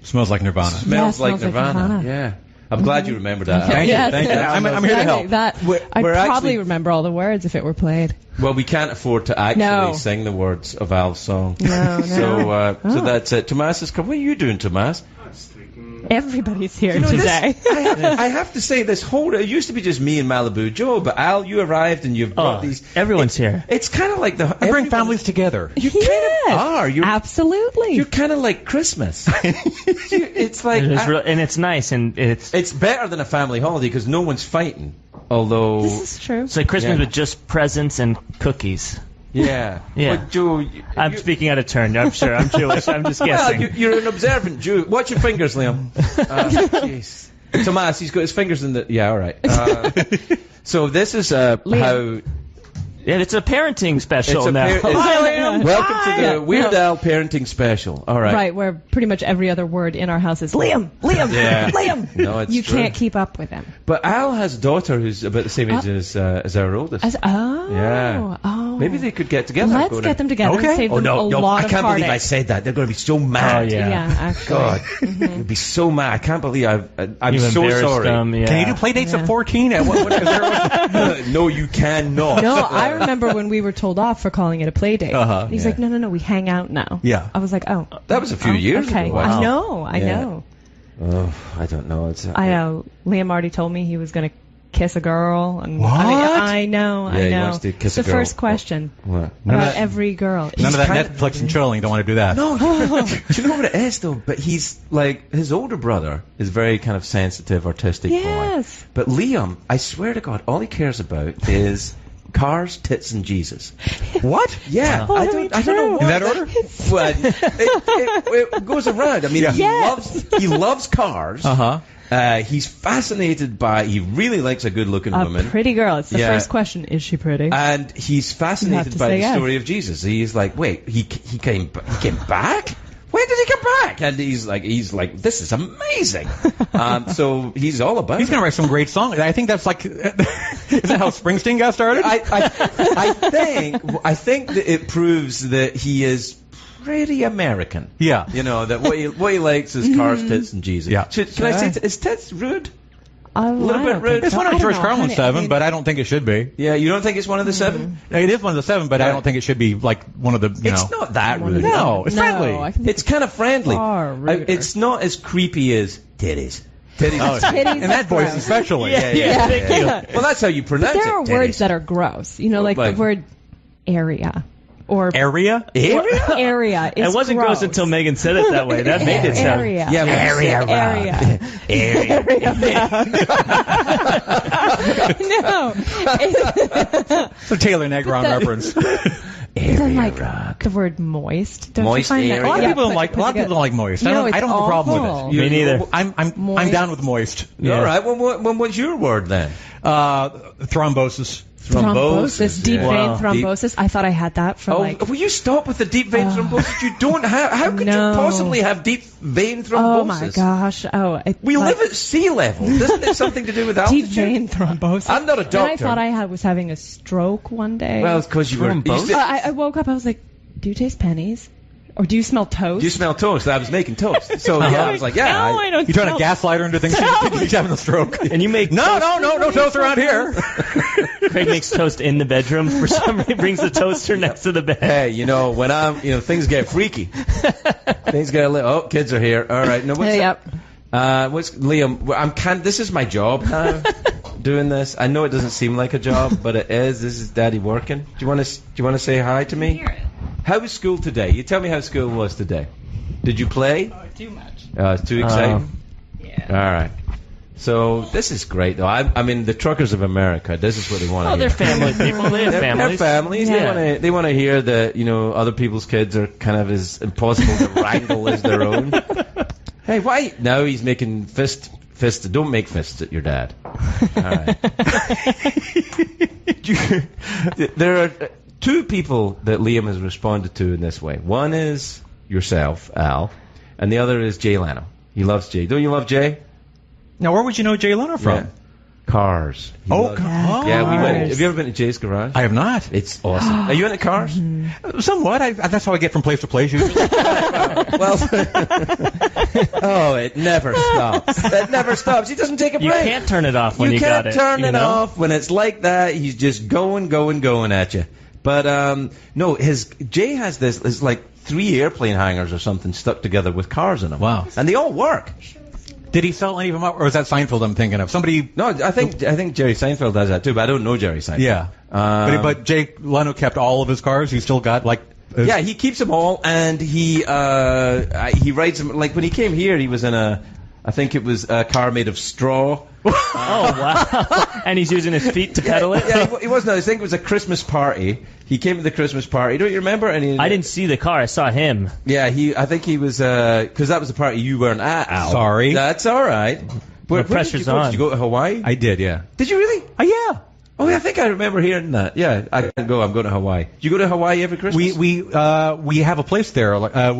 Smells like Nirvana. Smells like Smells Like Nirvana. Nirvana. Yeah. I'm glad you remember that. Thank you, Yes, thank you. yes. I'm here to help. That, We're I'd probably actually- remember all the words if it were played. Well, we can't afford to actually No. sing the words of Al's song. No, no. So that's it. Tomas is coming. What are you doing, Tomas? Everybody's here You know, today. I have to say, it used to be just me and Malibu Joe, but Al, you arrived and you've brought these. Everyone's here. It's kind of like I bring families together. You kind of are. Absolutely. You're kind of like Christmas. It's like And it's nice, and it's better than a family holiday because no one's fighting. Although, This is true. it's like Christmas Yeah. with just presents and cookies. yeah. Yeah. But Joe, I'm speaking out of turn. I'm sure. I'm Jewish. I'm just well, guessing. you're an observant Jew. Watch your fingers, Liam. Jeez. Tomas, he's got his fingers in the. Yeah, all right. So this is how. Yeah, it's a parenting special It's a now. Welcome to the Hi. Weird Al parenting special. All right. Right, where pretty much every other word in our house is Liam, Liam, Yeah. Liam. No, it's You true. can't keep up with him. But Al has a daughter who's about the same age as our oldest. Yeah. Oh. Maybe they could get together. Let's get them together and save them a lot I of can't believe I heartache. said that. They're going to be so mad. Oh, yeah. Yeah, actually. God, they'd be so mad. I can't believe I'm You so embarrassed sorry. them, yeah. Can you do play dates at 14? What is there? No, you cannot. No, I remember when we were told off for calling it a play date. Uh-huh. He's Yeah. like, no, we hang out now. Yeah. I was like, oh. That was a few years okay. ago. I Wow. know, Yeah. know. Oh, I don't know. It's I know. Liam already told me he was going to kiss a girl. And What? I know. Yeah, he I know. wants to kiss it's a the girl. first question What? about every girl. None of that kind Netflix and chilling. Don't want to do that. No, do you know what it is though? But he's like his older brother is very kind of sensitive, artistic Yes. boy. But Liam, I swear to God, all he cares about is cars, tits, and Jesus. What? Yeah, Oh, I that'd don't be know true. what In that order? Well, it goes around. I mean, he loves cars. He's fascinated by. He really likes a good-looking A woman. pretty girl. It's the Yeah. first question. Is she pretty? And he's fascinated to by say the yes. story of Jesus. He's like, wait, he came back? When did he come back? And he's like, this is amazing. So he's all about He's it. going to write some great songs. I think that's like, isn't that how Springsteen got started? I think that it proves that he is pretty American. Yeah. You know, that what he likes is cars, tits, and Jesus. Yeah. Can I say, is tits rude? A little bit rude. It's one of George Carlin's 7, but I don't think it should be. Yeah, you don't think it's one of the 7? It is one of the 7, but I don't think it should be like one of the, you know. It's not that rude. No, it's friendly. I think It's kind of friendly. far ruder. It's not as creepy as titties. Titties. Oh, Titties in that voice gross. especially. Yeah. Well, that's how you pronounce There are it. words titties. that are gross. You know, like Like- the word area or Area? area. It wasn't gross until Megan said it that way. That made it sound. Area. Yeah, Area. No. It's a Taylor Negron reference. Then like the word moist. Don't Moist you find area. That? A lot of Yeah, people don't like. A lot of together. people don't like moist. No, I don't have a problem awful. with it. Me neither. I'm down with moist. Yeah. All right. Well, what's your word then? Thrombosis. Thrombosis, deep vein Wow. thrombosis. I thought I had that for Will you stop with the deep vein thrombosis? You don't have. How could No. you possibly have deep vein thrombosis? Oh my gosh. We live at sea level. Doesn't it something to do with altitude? deep vein thrombosis. I'm not a Then I doctor. thought I was having a stroke one day. Well, it's because you were. Thrombosis? I woke up. I was like, "Do you taste pennies? Or do you smell toast?" You smell toast. I was making toast. So yeah, I was like, yeah. No, I don't. You trying to smell- gaslight her into thinking she's having a stroke? And you make No toast around here. Craig makes toast in the bedroom. For some reason, brings the toaster next to the bed. Hey, when I'm, things get freaky. Things get a little. Oh, kids are here. All right. No, what's Yep. what's Liam? This is my job now. Doing this. I know it doesn't seem like a job, but it is. This is Daddy working. Do you want to say hi to me? How was school today? You tell me how school was today. Did you play? Too much. It's too exciting. Yeah. All right. So this is great, though. I mean, the truckers of America. This is what they want to Oh, hear. they're family people. They have They're families. families. Yeah. They want to hear that other people's kids are kind of as impossible to wrangle as their own. Hey, why? Now he's making fists. Don't make fists at your dad. All right. There are two people that Liam has responded to in this way. One is yourself, Al, and the other is Jay Leno. He loves Jay. Don't you love Jay? Now, where would you know Jay Leno from? Yeah. Cars. He Oh, loves- Cars. Yeah, we went. Have you ever been to Jay's garage? I have not. It's awesome. Are you into cars? Somewhat. That's how I get from place to place usually. Well, it never stops. It never stops. He doesn't take a break. You can't turn it off when you got it. can't turn you it know? off when it's like that. He's just going at you. But no, Jay has this. It's like 3 airplane hangars or something stuck together with cars in them. Wow. And they all work. Did he sell any of them out, or is that Seinfeld I'm thinking of? Somebody. No, I think Jerry Seinfeld does that too, but I don't know Jerry Seinfeld. Yeah. But Jay Leno kept all of his cars. He still got like. Yeah, he keeps them all, and he rides them. Like when he came here, he was in I think it was a car made of straw. Oh, wow. And he's using his feet to pedal it? Yeah, he wasn't. I think it was a Christmas party. He came to the Christmas party. Don't you remember? And I didn't see the car. I saw him. Yeah, I think he was, because that was the party you weren't at, Al. Sorry. That's all right. Where pressure's did you go? on. Did you go to Hawaii? I did, yeah. Did you really? Oh, yeah. Oh, yeah, I think I remember hearing that. Yeah, I can't go. I'm going to Hawaii. Do you go to Hawaii every Christmas? We have a place there.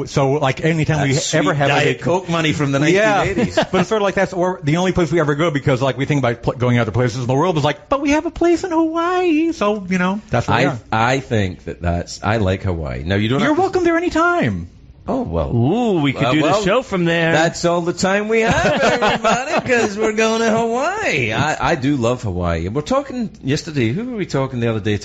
So like anytime we Sweet ever have Diet Coke money from the 1980s. Yeah, but it's sort of like that's the only place we ever go because like we think about going other places in the world is like, but we have a place in Hawaii, so that's what we are. I think I like Hawaii. Now you don't. You're welcome there anytime. Oh, well. Ooh, we could do the show from there. That's all the time we have, everybody, because we're going to Hawaii. I do love Hawaii. We're talking yesterday. Who were we talking the other day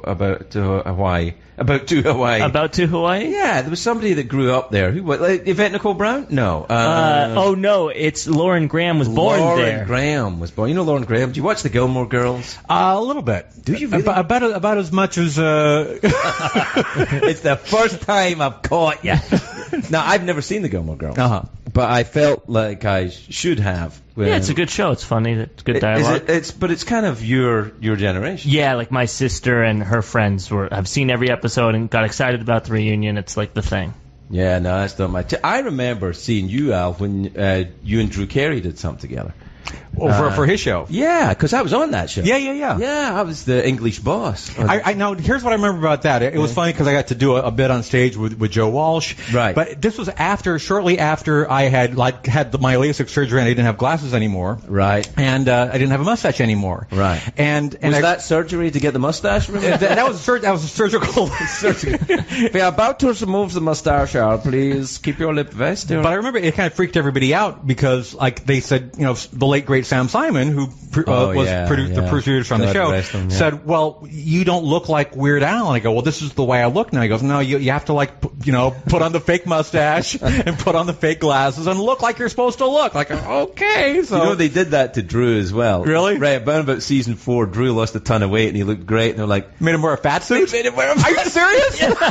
about to Hawaii? About to Hawaii. Yeah, there was somebody that grew up there. Who? Yvette Nicole Brown? No. Oh, no. It's Lauren Graham was born there. Lauren Graham was born. You know Lauren Graham? Do you watch the Gilmore Girls? A little bit. Do you really? About as much as. It's the first time I've caught you. Now, I've never seen the Gilmore Girls. But I felt like I should have. Yeah, it's a good show. It's funny. It's good dialogue. But it's kind of your generation. Yeah, like my sister and her friends have seen every episode and got excited about the reunion. It's like the thing. Yeah, no, that's not my. I remember seeing you, Al, when you and Drew Carey did something together. For his show. Yeah, because I was on that show. Yeah. Yeah, I was the English boss. I now here's what I remember about that. It was funny because I got to do a bit on stage with Joe Walsh. Right. But this was shortly after I had my LASIK surgery and I didn't have glasses anymore. Right. And I didn't have a mustache anymore. Right. And was that surgery to get the mustache removed? that was a surgical surgery. If you're about to remove the mustache, Al, please keep your lip vest. But I remember it kind of freaked everybody out because like they said, the late great colleague Sam Simon, who the producer on the show, said, "Well, you don't look like Weird Al." And I go, "Well, this is the way I look now." He goes, "No, you have to put on the fake mustache and put on the fake glasses and look like you're supposed to look." Like, okay, so they did that to Drew as well. Really? Right. About season 4, Drew lost a ton of weight and he looked great. And they're like, made him wear a fat suit. Made him wear a fat suit. Are you serious?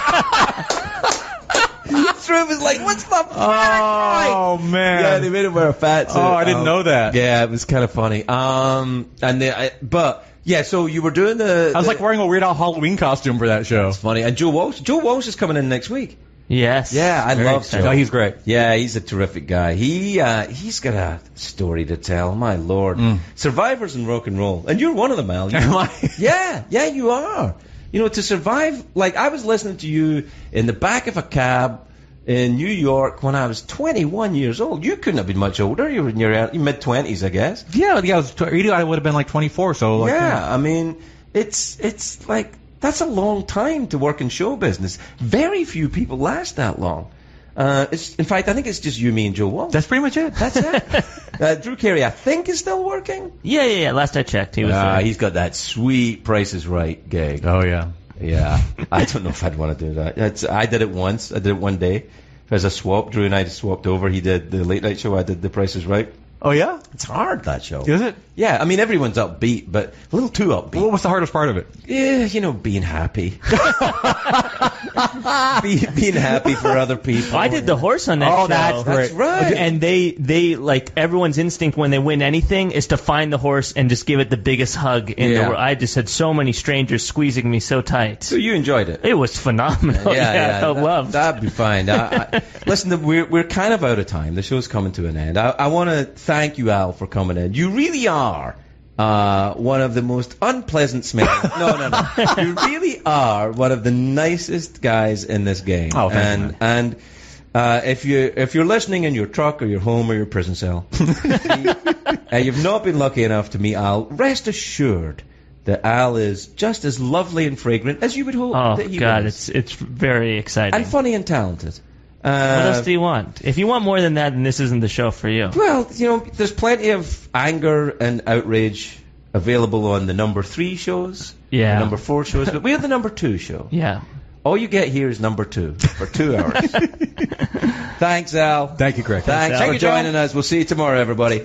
Drew was like, "What's the fat guy?" Oh man! Yeah, they made him wear a fat suit. Oh, I didn't know that. Yeah, it was kind of funny. So you were doing I was like wearing a Weird Al Halloween costume for that show. It's funny. And Joe Walsh is coming in next week. Yes. Yeah, I love Joe. Oh, he's great. Yeah, he's a terrific guy. He's got a story to tell. My Lord. Survivors in rock and roll. And you're one of them, Al. Am I? Yeah, you are. To survive, like I was listening to you in the back of a cab in New York when I was 21 years old. You couldn't have been much older. You were in your mid-20s, I guess. Yeah, I would have been like 24. So I mean, it's like that's a long time to work in show business. Very few people last that long. In fact, I think it's just you, me, and Joe Walsh. That's pretty much it. That's it. Drew Carey, I think, is still working. Yeah. Last I checked, he was. He's got that sweet Price is Right gig. Oh yeah. Yeah, I don't know if I'd want to do that. I did it once. I did it one day. As a swap, Drew and I just swapped over. He did the late night show. I did the Price is Right. Oh yeah, it's hard, that show. Is it? Yeah, I mean everyone's upbeat, but a little too upbeat. What was the hardest part of it? Yeah, being happy. being happy for other people. I did the horse on that show. Oh, that's great. That's right. And they like everyone's instinct when they win anything is to find the horse and just give it the biggest hug in the world. I just had so many strangers squeezing me so tight. So you enjoyed it? It was phenomenal. I felt loved. That'd be fine. Listen, we're kind of out of time. The show's coming to an end. I want to thank you, Al, for coming in. You really are one of the most unpleasant smelling. No. You really are one of the nicest guys in this game. Oh, thank you. And if you're listening in your truck or your home or your prison cell, you've not been lucky enough to meet Al, rest assured that Al is just as lovely and fragrant as you would hope that he was. it's very exciting. And funny and talented. What else do you want? If you want more than that, then this isn't the show for you. Well, there's plenty of anger and outrage available on the number 3 shows, the number 4 shows, but we have the number 2 show. Yeah. All you get here is number 2 for 2 hours. Thanks, Al. Thank you, Greg. Thanks for joining us. We'll see you tomorrow, everybody.